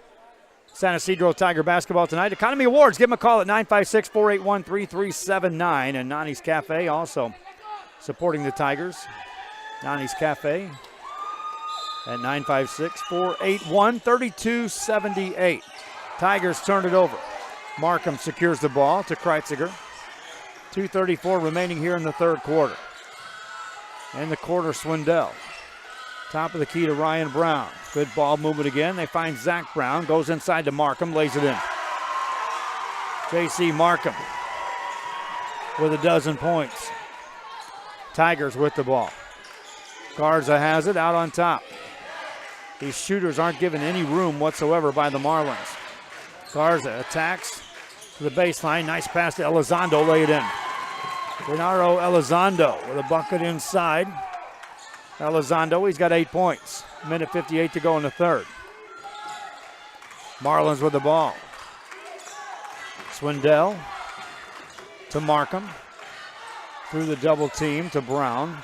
San Isidro Tiger basketball tonight. Economy Awards, give them a call at 956-481-3379. And Nani's Cafe also supporting the Tigers. Nani's Cafe at 956-481-3278. Tigers turned it over. Markham secures the ball to Kreitziger. 2:34 remaining here in the third quarter. In the quarter, Swindell. Top of the key to Ryan Brown. Good ball movement again. They find Zach Brown. Goes inside to Markham. Lays it in. J.C. Markham with a dozen points. Tigers with the ball. Garza has it out on top. These shooters aren't given any room whatsoever by the Marlins. Garza attacks to the baseline. Nice pass to Elizondo. Lay it in. Gennaro Elizondo with a bucket inside. Elizondo, he's got 8 points. Minute 58 to go in the third. Marlins with the ball. Swindell to Markham. Through the double team to Brown.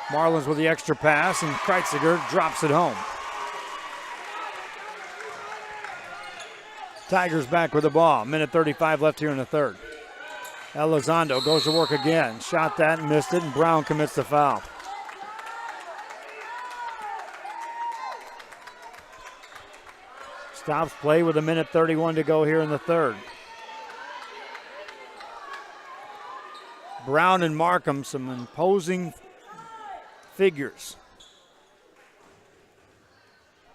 Marlins with the extra pass, and Kreitziger drops it home. Tigers back with the ball. Minute 35 left here in the third. Elizondo goes to work again. Shot that and missed it, and Brown commits the foul. Stops play with a minute 31 to go here in the third. Brown and Markham, some imposing figures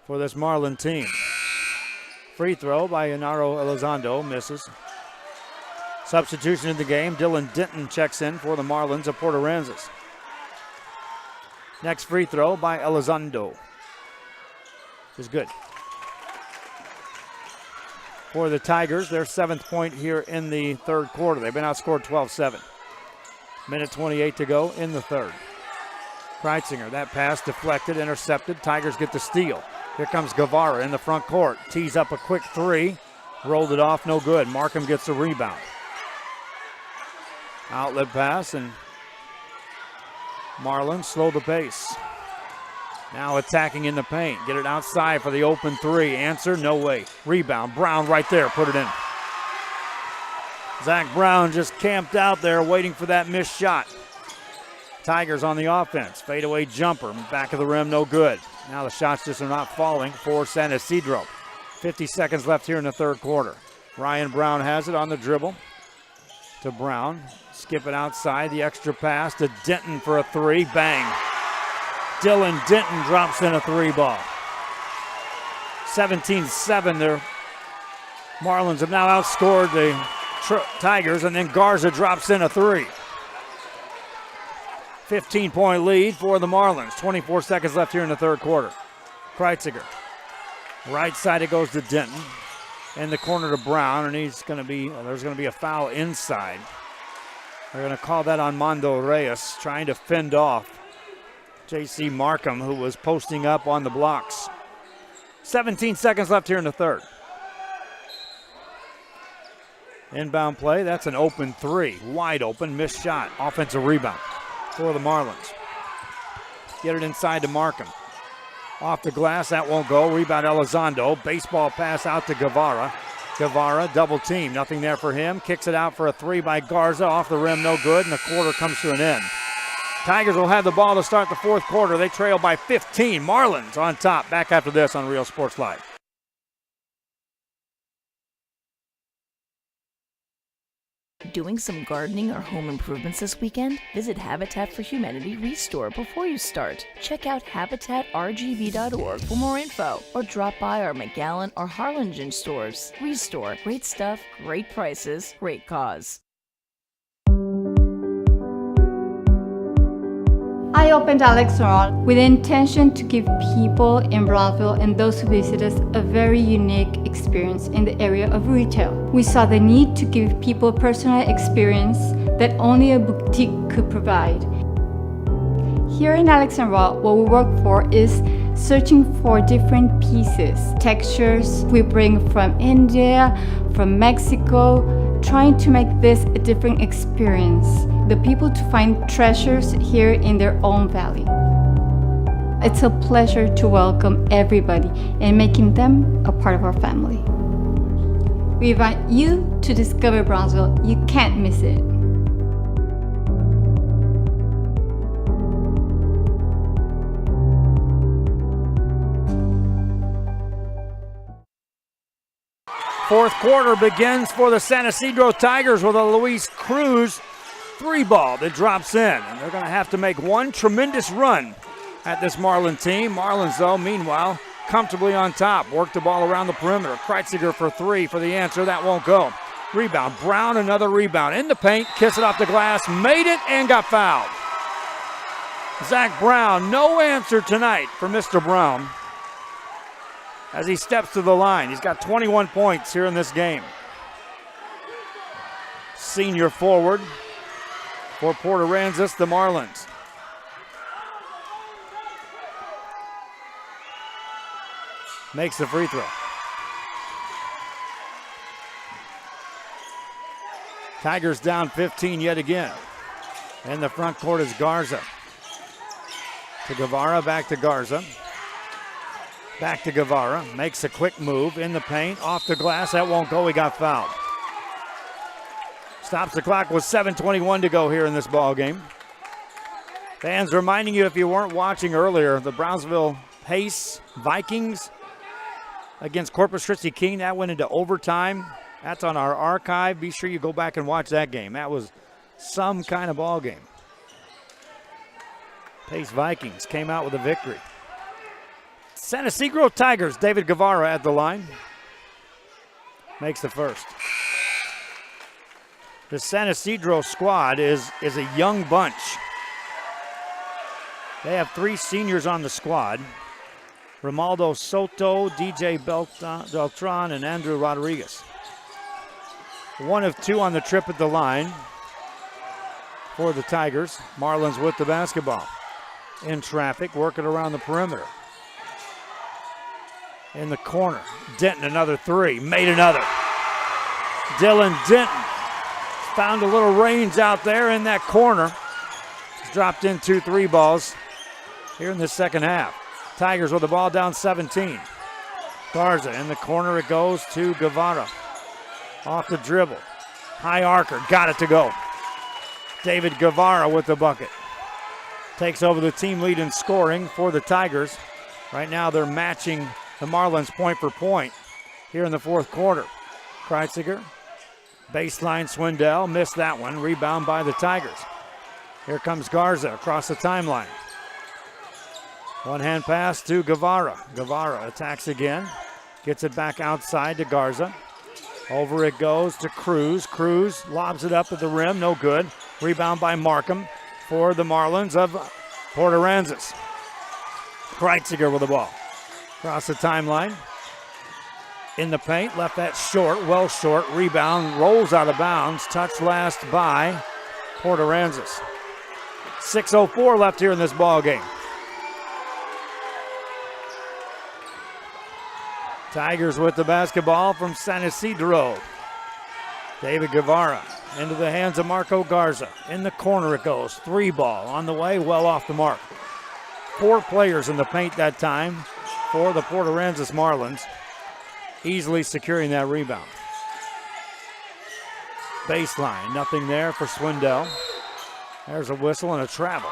for this Marlin team. Free throw by Yanaro Elizondo misses. Substitution in the game. Dylan Denton checks in for the Marlins of Port Aransas. Next free throw by Elizondo is good. For the Tigers, their 7th point here in the third quarter. They've been outscored 12-7. Minute 28 to go in the third. Kreitziger, that pass deflected, intercepted. Tigers get the steal. Here comes Guevara in the front court. Tees up a quick three. Rolled it off, no good. Markham gets the rebound. Outlet pass, and Marlins slow the pace. Now attacking in the paint. Get it outside for the open three. Answer, no way. Rebound, Brown right there, put it in. Zach Brown just camped out there waiting for that missed shot. Tigers on the offense. Fadeaway jumper, back of the rim, no good. Now the shots just are not falling for San Isidro. 50 seconds left here in the third quarter. Ryan Brown has it on the dribble to Brown. Skip it outside, the extra pass to Denton for a three, bang. Dylan Denton drops in a three ball. 17-7, their Marlins have now outscored the Tigers, and then Garza drops in a three. 15-point lead for the Marlins. 24 seconds left here in the third quarter. Kreitziger. Right side it goes to Denton. In the corner to Brown, and there's going to be a foul inside. They're going to call that on Mondo Reyes, trying to fend off J.C. Markham, who was posting up on the blocks. 17 seconds left here in the third. Inbound play, that's an open three. Wide open, missed shot. Offensive rebound for the Marlins. Get it inside to Markham. Off the glass, that won't go. Rebound Elizondo. Baseball pass out to Guevara. Guevara, double team. Nothing there for him. Kicks it out for a three by Garza. Off the rim, no good, and the quarter comes to an end. Tigers will have the ball to start the fourth quarter. They trail by 15. Marlins on top. Back after this on Real Sports Live. Doing some gardening or home improvements this weekend? Visit Habitat for Humanity Restore before you start. Check out habitatrgv.org for more info, or drop by our McAllen or Harlingen stores. Restore. Great stuff, great prices, great cause. I opened Alex Oral with the intention to give people in Broadville and those who visit us a very unique experience in the area of retail. We saw the need to give people a personal experience that only a boutique could provide. Here in Alex and Raw, what we work for is searching for different pieces, textures we bring from India, from Mexico, trying to make this a different experience. The people to find treasures here in their own valley. It's a pleasure to welcome everybody and making them a part of our family. We invite you to discover Brownsville. You can't miss it. Fourth quarter begins for the San Isidro Tigers with a Luis Cruz three ball that drops in. And they're going to have to make one tremendous run at this Marlin team. Marlins, though, meanwhile, comfortably on top. Work the ball around the perimeter. Kreitziger for three for the answer. That won't go. Rebound. Brown, another rebound. In the paint. Kiss it off the glass. Made it and got fouled. Zach Brown, no answer tonight for Mr. Brown as he steps to the line. He's got 21 points here in this game. Senior forward for Port Aransas, the Marlins. Makes the free throw. Tigers down 15 yet again. In the front court is Garza. To Guevara, back to Garza. Back to Guevara, makes a quick move in the paint, off the glass, that won't go, he got fouled. Stops the clock with 7:21 to go here in this ball game. Fans, reminding you if you weren't watching earlier, the Brownsville Pace Vikings against Corpus Christi King, that went into overtime. That's on our archive. Be sure you go back and watch that game. That was some kind of ball game. Pace Vikings came out with a victory. San Isidro Tigers, David Guevara at the line. Makes the first. The San Isidro squad is a young bunch. They have 3 seniors on the squad. Romaldo Soto, DJ Beltran, and Andrew Rodriguez. 1 of 2 on the trip at the line for the Tigers. Marlins with the basketball. In traffic, working around the perimeter. In the corner, Denton another 3, made another. Dylan Denton found a little range out there in that corner. He's dropped in 2 3 balls here in the second half. Tigers with the ball down 17. Garza in the corner, it goes to Guevara. Off the dribble. High arcer, got it to go. David Guevara with the bucket. Takes over the team lead in scoring for the Tigers. Right now they're matching the Marlins point for point here in the fourth quarter. Kreitziger, baseline Swindell, missed that one. Rebound by the Tigers. Here comes Garza across the timeline. One hand pass to Guevara. Guevara attacks again. Gets it back outside to Garza. Over it goes to Cruz. Cruz lobs it up at the rim, no good. Rebound by Markham for the Marlins of Port Aransas. Kreitziger with the ball. Across the timeline. In the paint, left that short, well short. Rebound, rolls out of bounds. Touch last by Port Aransas. 6:04 left here in this ball game. Tigers with the basketball from San Isidro. David Guevara into the hands of Marco Garza. In the corner it goes. 3 ball on the way, well off the mark. 4 players in the paint that time for the Port Aransas Marlins. Easily securing that rebound. Baseline, nothing there for Swindell. There's a whistle and a travel.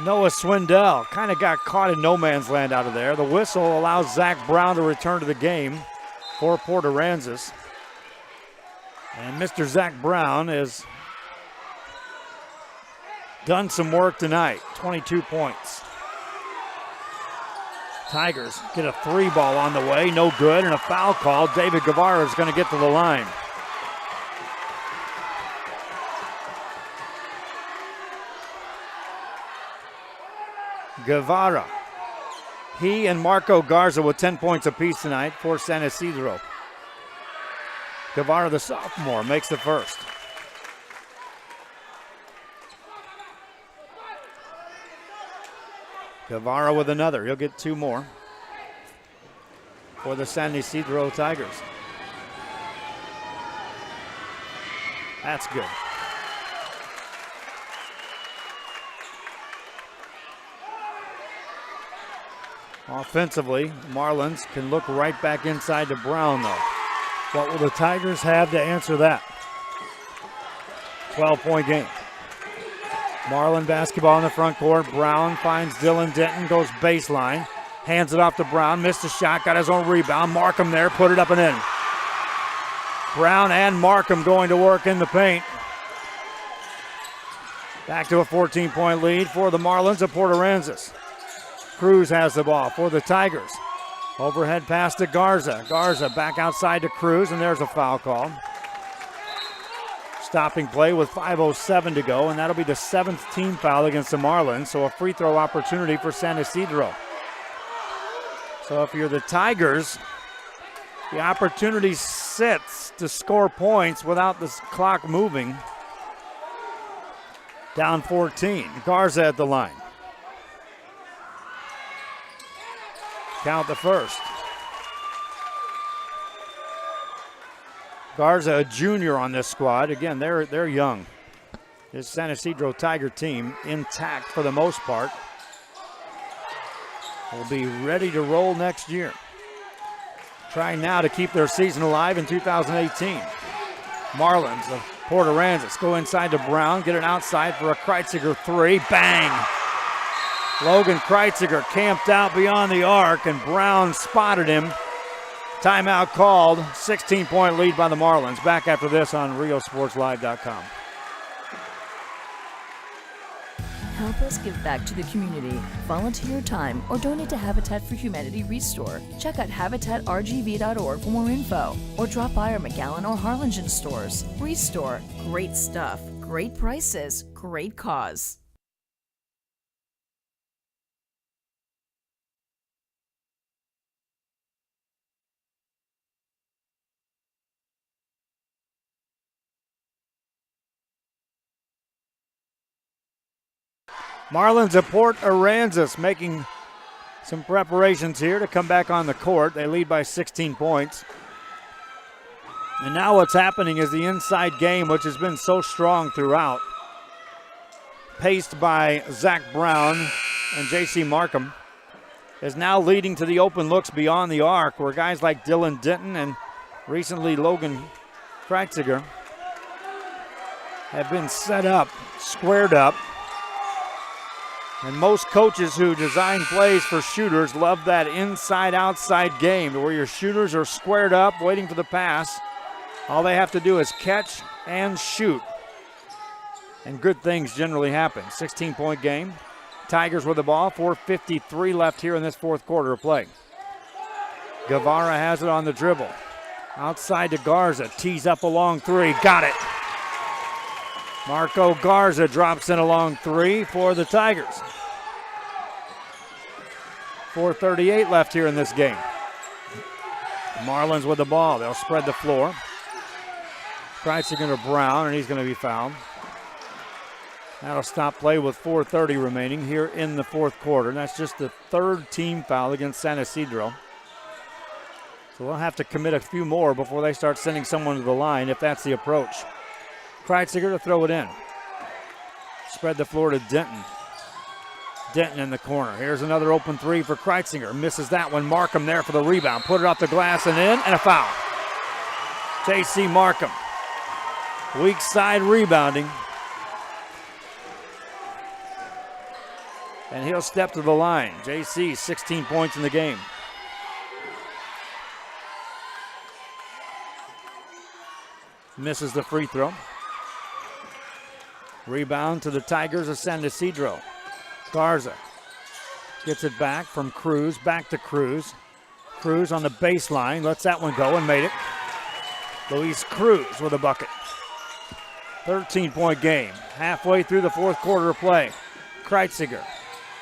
Noah Swindell kind of got caught in no man's land out of there. The whistle allows Zach Brown to return to the game for Port Aransas. And Mr. Zach Brown has done some work tonight, 22 points. Tigers get a 3 ball on the way, no good, and a foul call. David Guevara is going to get to the line. Guevara. He and Marco Garza with 10 points apiece tonight for San Isidro. Guevara, the sophomore, makes the first. Guevara with another. He'll get 2 more for the San Isidro Tigers. That's good. Offensively, Marlins can look right back inside to Brown, though. What will the Tigers have to answer that? 12-point game. Marlin basketball in the front court. Brown finds Dylan Denton, goes baseline. Hands it off to Brown, missed a shot, got his own rebound. Markham there, put it up and in. Brown and Markham going to work in the paint. Back to a 14-point lead for the Marlins of Port Aransas. Cruz has the ball for the Tigers. Overhead pass to Garza. Garza back outside to Cruz, and there's a foul call. Stopping play with 5:07 to go, and that'll be the 7th team foul against the Marlins, so a free throw opportunity for San Isidro. So if you're the Tigers, the opportunity sits to score points without the clock moving. Down 14. Garza at the line. Count the first. Garza, a junior on this squad. Again, they're young. This San Isidro Tiger team intact for the most part. Will be ready to roll next year. Trying now to keep their season alive in 2018. Marlins of Port Aransas go inside to Brown, get an outside for a Kreitziger three. Bang! Logan Kreitziger camped out beyond the arc, and Brown spotted him. Timeout called. 16-point lead by the Marlins. Back after this on RioSportsLive.com. Help us give back to the community. Volunteer your time or donate to Habitat for Humanity Restore. Check out habitatrgv.org for more info or drop by our McAllen or Harlingen stores. Restore. Great stuff. Great prices. Great cause. Marlins of Port Aransas making some preparations here to come back on the court. They lead by 16 points. And now what's happening is the inside game, which has been so strong throughout, paced by Zach Brown and J.C. Markham, is now leading to the open looks beyond the arc, where guys like Dylan Denton and recently Logan Kreitziger have been set up, squared up. And most coaches who design plays for shooters love that inside-outside game where your shooters are squared up waiting for the pass. All they have to do is catch and shoot. And good things generally happen. 16-point game. Tigers with the ball. 4:53 left here in this fourth quarter of play. Guevara has it on the dribble. Outside to Garza. Tees up a long three. Got it. Marco Garza drops in a long three for the Tigers. 4:38 left here in this game. Marlins with the ball. They'll spread the floor. Kreitziger to Brown, and he's going to be fouled. That'll stop play with 4:30 remaining here in the fourth quarter. And that's just the third team foul against San Isidro. So they'll have to commit a few more before they start sending someone to the line if that's the approach. Kreitziger to throw it in. Spread the floor to Denton. Denton in the corner. Here's another open three for Kreitziger. Misses that one. Markham there for the rebound. Put it off the glass and in, and a foul. J.C. Markham. Weak side rebounding. And he'll step to the line. J.C. 16 points in the game. Misses the free throw. Rebound to the Tigers of San Isidro. Garza gets it back from Cruz, back to Cruz. Cruz on the baseline, lets that one go and made it. Luis Cruz with a bucket. 13-point game, halfway through the fourth quarter of play. Kreitziger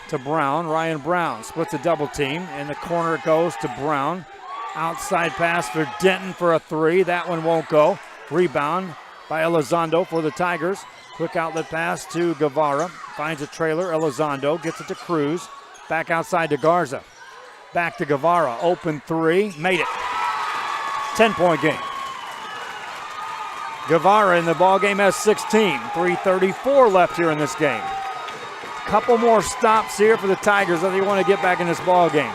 to Brown, Ryan Brown splits a double team. In the corner it goes to Brown. Outside pass for Denton for a three, that one won't go. Rebound by Elizondo for the Tigers. Quick outlet pass to Guevara. Finds a trailer. Elizondo gets it to Cruz. Back outside to Garza. Back to Guevara. Open three. Made it. 10-point game. Guevara in the ball game has 16. 3:34 left here in this game. Couple more stops here for the Tigers if they want to get back in this ball game.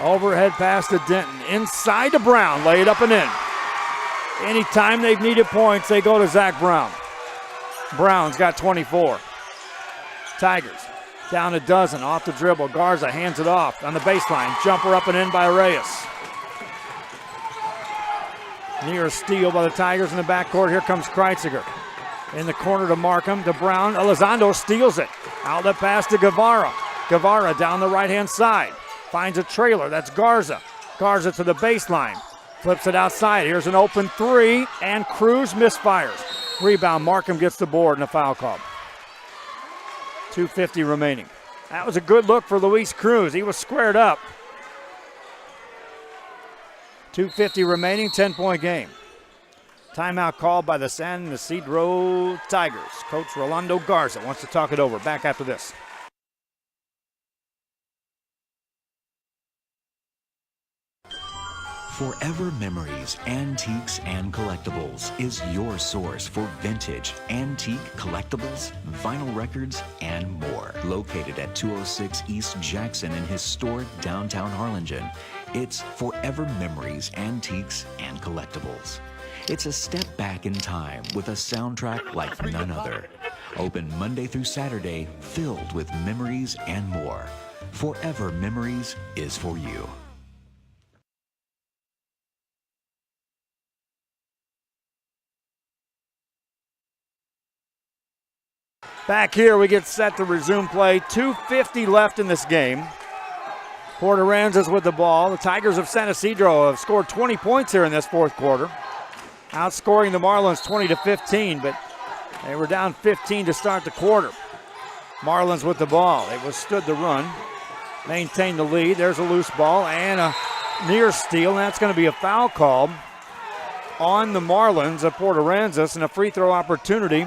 Overhead pass to Denton. Inside to Brown. Lay it up and in. Anytime they've needed points, they go to Zach Brown. Brown's got 24. Tigers down a dozen off the dribble. Garza hands it off on the baseline. Jumper up and in by Reyes. Near steal by the Tigers in the backcourt. Here comes Kreitziger. In the corner to Markham, to Brown. Elizondo steals it. Outlet pass to Guevara. Guevara down the right-hand side. Finds a trailer. That's Garza. Garza to the baseline. Flips it outside. Here's an open three, and Cruz misfires. Rebound. Markham gets the board and a foul call. 2:50 remaining. That was a good look for Luis Cruz. He was squared up. 2:50 remaining, 10-point game. Timeout called by the San Isidro Tigers. Coach Rolando Garza wants to talk it over. Back after this. Forever Memories, Antiques, and Collectibles is your source for vintage, antique, collectibles, vinyl records, and more. Located at 206 East Jackson in historic downtown Harlingen, it's Forever Memories, Antiques, and Collectibles. It's a step back in time with a soundtrack like none other. Open Monday through Saturday, filled with memories and more. Forever Memories is for you. Back here, we get set to resume play. 2:50 left in this game. Port Aransas with the ball. The Tigers of San Isidro have scored 20 points here in this fourth quarter, outscoring the Marlins 20-15, but they were down 15 to start the quarter. Marlins with the ball. They withstood the run, maintained the lead. There's a loose ball and a near steal, and that's going to be a foul call on the Marlins of Port Aransas and a free throw opportunity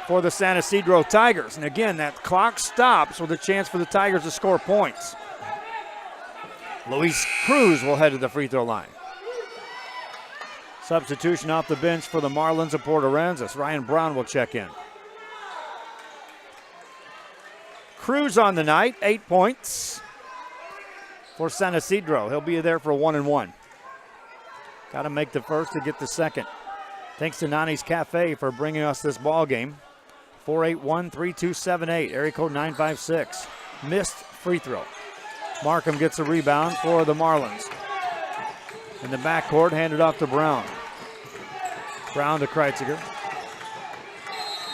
for the San Isidro Tigers. And again, that clock stops with a chance for the Tigers to score points. Luis Cruz will head to the free throw line. Substitution off the bench for the Marlins of Port Aransas. Ryan Brown will check in. Cruz on the night, 8 points for San Isidro. He'll be there for a 1-and-1. Got to make the first to get the second. Thanks to Nani's Cafe for bringing us this ball game. 481-3278, area code 956. Missed free throw. Markham gets a rebound for the Marlins. In the backcourt, handed off to Brown. Brown to Kreitziger.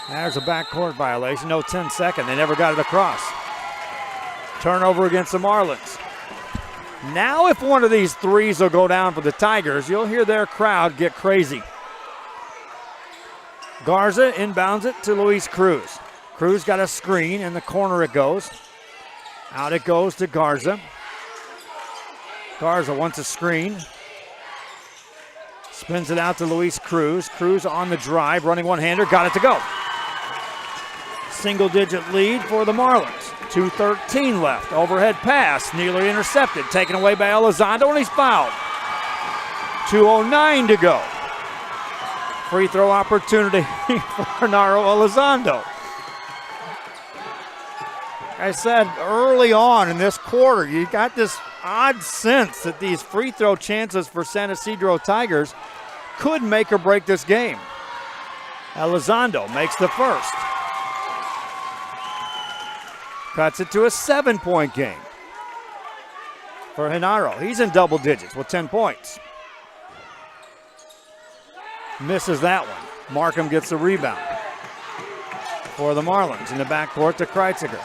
There's a backcourt violation, no 10-second. They never got it across. Turnover against the Marlins. Now if one of these threes will go down for the Tigers, you'll hear their crowd get crazy. Garza inbounds it to Luis Cruz. Cruz got a screen, in the corner it goes. Out it goes to Garza. Garza wants a screen. Spins it out to Luis Cruz. Cruz on the drive, running one-hander, got it to go. Single-digit lead for the Marlins. 2:13 left. Overhead pass, nearly intercepted. Taken away by Elizondo, and he's fouled. 2:09 to go. Free throw opportunity for Bernardo Elizondo. Like I said early on in this quarter, you got this odd sense that these free throw chances for San Isidro Tigers could make or break this game. Elizondo makes the first. Cuts it to a 7-point game for Genaro. He's in double digits with 10 points. Misses that one. Markham gets the rebound for the Marlins in the backcourt to Kreitziger.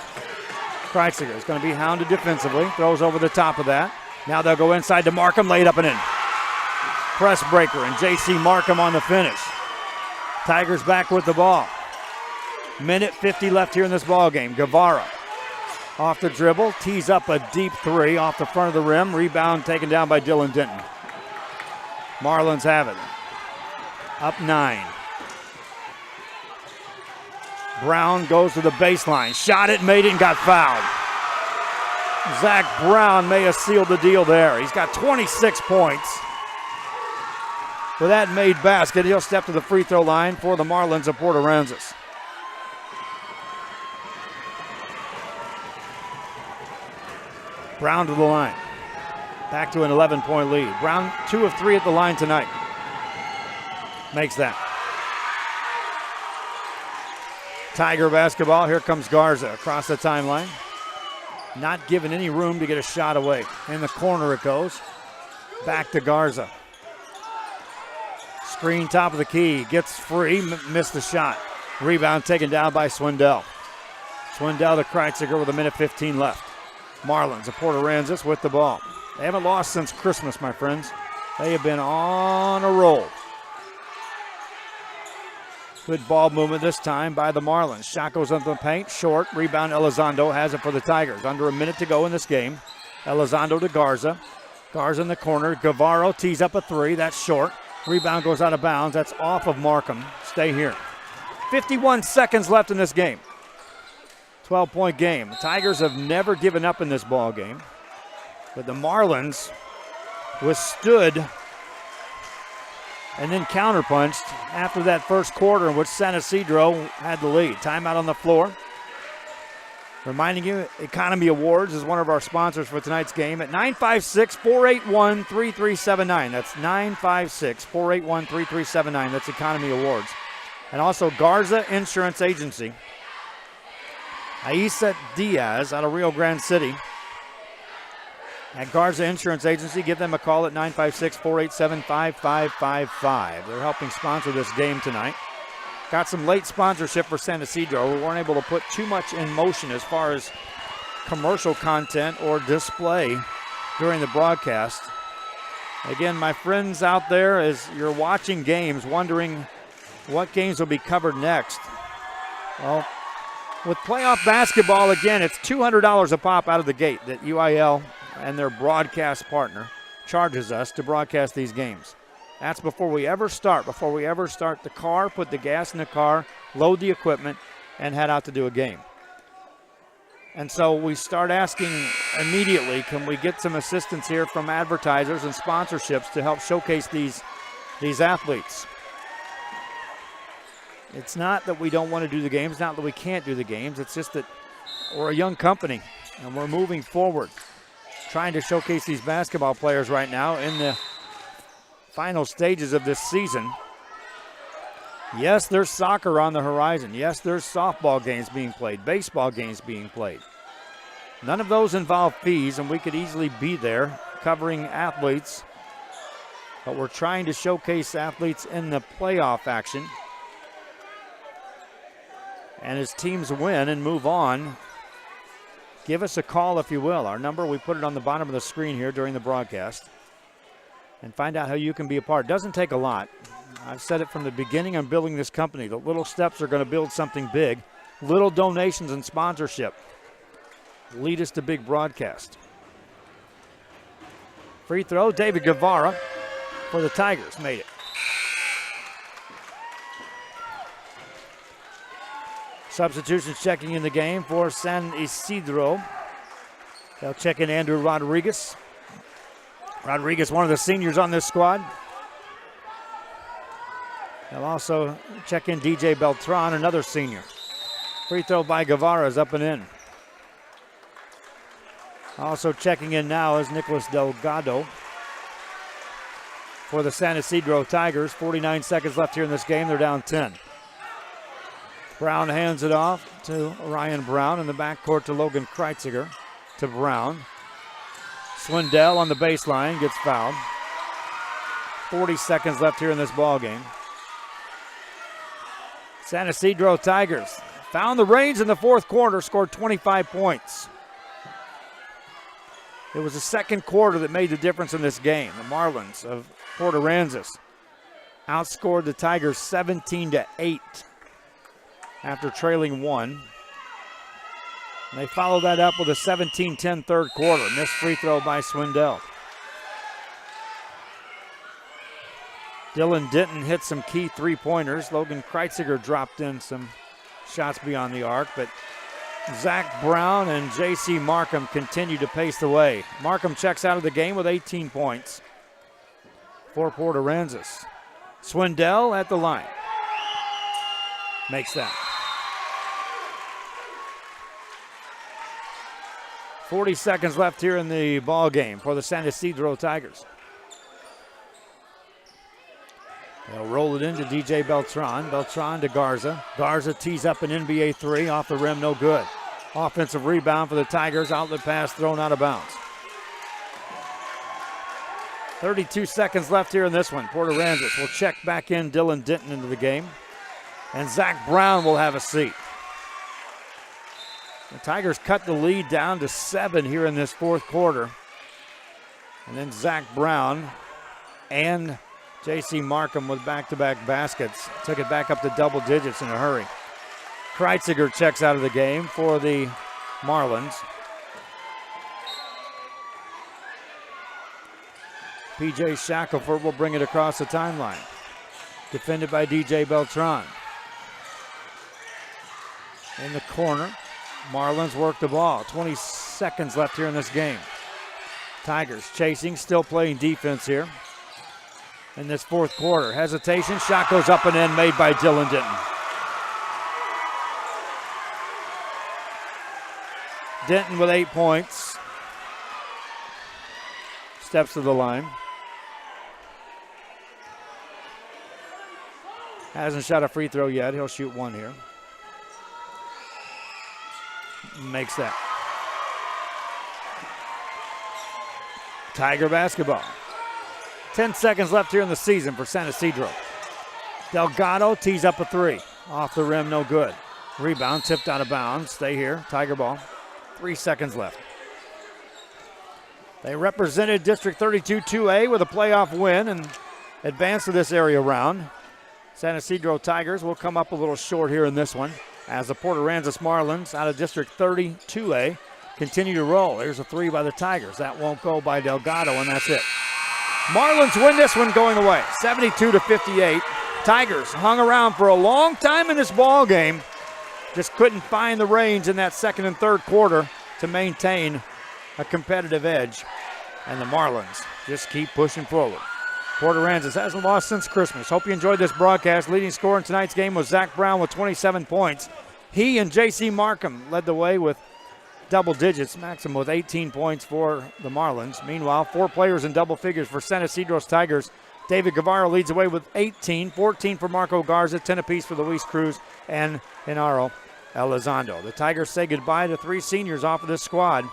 Kreitziger is going to be hounded defensively. Throws over the top of that. Now they'll go inside to Markham. Laid up and in. Press breaker and J.C. Markham on the finish. Tigers back with the ball. Minute 50 left here in this ball game. Guevara off the dribble. Tees up a deep three off the front of the rim. Rebound taken down by Dylan Denton. Marlins have it. Up 9. Brown goes to the baseline. Shot it, made it, and got fouled. Zach Brown may have sealed the deal there. He's got 26 points. For that made basket, he'll step to the free throw line for the Marlins of Port Aransas. Brown to the line. Back to an 11-point lead. Brown 2 of 3 at the line tonight. Makes that. Tiger basketball. Here comes Garza across the timeline. Not given any room to get a shot away. In the corner it goes. Back to Garza. Screen top of the key. Gets free. Missed the shot. Rebound taken down by Swindell. Swindell to Kreitziger with a minute 15 left. Marlins of Port Aransas with the ball. They haven't lost since Christmas, my friends. They have been on a roll. Good ball movement this time by the Marlins. Shot goes into the paint, short. Rebound, Elizondo has it for the Tigers. Under a minute to go in this game. Elizondo to Garza. Garza in the corner. Guevara tees up a three. That's short. Rebound goes out of bounds. That's off of Markham. Stay here. 51 seconds left in this game. 12-point game. The Tigers have never given up in this ball game. But the Marlins withstood and then counterpunched after that first quarter in which San Isidro had the lead. Timeout on the floor. Reminding you, Economy Awards is one of our sponsors for tonight's game at 956-481-3379. That's 956-481-3379. That's Economy Awards. And also Garza Insurance Agency. Aisa Diaz out of Rio Grande City. At Garza Insurance Agency, give them a call at 956-487-5555. They're helping sponsor this game tonight. Got some late sponsorship for San Isidro. We weren't able to put too much in motion as far as commercial content or display during the broadcast. Again, my friends out there, as you're watching games, wondering what games will be covered next. Well, with playoff basketball, again, it's $200 a pop out of the gate that UIL and their broadcast partner charges us to broadcast these games. That's before we ever start the car, put the gas in the car, load the equipment, and head out to do a game. And so we start asking immediately, can we get some assistance here from advertisers and sponsorships to help showcase these athletes? It's not that we don't want to do the games, it's not that we can't do the games, it's just that we're a young company and we're moving forward, trying to showcase these basketball players right now in the final stages of this season. Yes, there's soccer on the horizon. Yes, there's softball games being played, baseball games being played. None of those involve fees, and we could easily be there covering athletes, but we're trying to showcase athletes in the playoff action. And as teams win and move on, give us a call if you will. Our number, we put it on the bottom of the screen here during the broadcast. And find out how you can be a part. It doesn't take a lot. I've said it from the beginning. I'm building this company. The little steps are going to build something big. Little donations and sponsorship lead us to big broadcast. Free throw, David Guevara for the Tigers made it. Substitutions checking in the game for San Isidro. They'll check in Andrew Rodriguez. Rodriguez, one of the seniors on this squad. They'll also check in DJ Beltran, another senior. Free throw by Guevara is up and in. Also checking in now is Nicholas Delgado for the San Isidro Tigers. 49 seconds left here in this game. They're down 10. Brown hands it off to Ryan Brown in the backcourt to Logan Kreitziger. To Brown. Swindell on the baseline gets fouled. 40 seconds left here in this ball game. San Isidro Tigers found the reins in the fourth quarter, scored 25 points. It was the second quarter that made the difference in this game. The Marlins of Port Aransas outscored the Tigers 17-8 after trailing one. And they followed that up with a 17-10 third quarter. Missed free throw by Swindell. Dylan Denton hit some key three-pointers. Logan Kreitziger dropped in some shots beyond the arc, but Zach Brown and J.C. Markham continue to pace the way. Markham checks out of the game with 18 points for Port Aransas. Swindell at the line. Makes that. 40 seconds left here in the ball game for the San Isidro Tigers. They'll roll it into DJ Beltran. Beltran to Garza. Garza tees up an NBA three. Off the rim, no good. Offensive rebound for the Tigers. Outlet pass thrown out of bounds. 32 seconds left here in this one. Port Aransas will check back in Dylan Denton into the game. And Zach Brown will have a seat. The Tigers cut the lead down to 7 here in this fourth quarter. And then Zach Brown and J.C. Markham with back-to-back baskets took it back up to double digits in a hurry. Kreitziger checks out of the game for the Marlins. P.J. Shackelford will bring it across the timeline. Defended by DJ Beltran. In the corner, Marlins work the ball. 20 seconds left here in this game. Tigers chasing, still playing defense here in this fourth quarter. Hesitation, shot goes up and in, made by Dylan Denton. Denton with 8 points. Steps to the line. Hasn't shot a free throw yet. He'll shoot one here. Makes that. Tiger basketball. 10 seconds left here in the season for San Isidro. Delgado tees up a three. Off the rim, no good. Rebound tipped out of bounds. Stay here. Tiger ball. 3 seconds left. They represented District 32 2A with a playoff win and advanced to this area round. San Isidro Tigers will come up a little short here in this one as the Port Aransas Marlins out of District 30 2A continue to roll. Here's a three by the Tigers. That won't go by Delgado, and that's it. Marlins win this one going away, 72-58. Tigers hung around for a long time in this ball game. Just couldn't find the range in that second and third quarter to maintain a competitive edge. And the Marlins just keep pushing forward. Port Aransas hasn't lost since Christmas. Hope you enjoyed this broadcast. Leading scorer in tonight's game was Zach Brown with 27 points. He and J.C. Markham led the way with double digits. Maxim with 18 points for the Marlins. Meanwhile, 4 players in double figures for San Isidro's Tigers. David Guevara leads the way with 18, 14 for Marco Garza, 10 apiece for Luis Cruz and Genaro Elizondo. The Tigers say goodbye to 3 seniors off of this squad.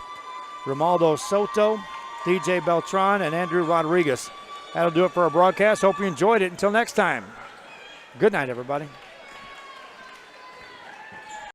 Romaldo Soto, DJ Beltran, and Andrew Rodriguez. That'll do it for our broadcast. Hope you enjoyed it. Until next time, good night, everybody.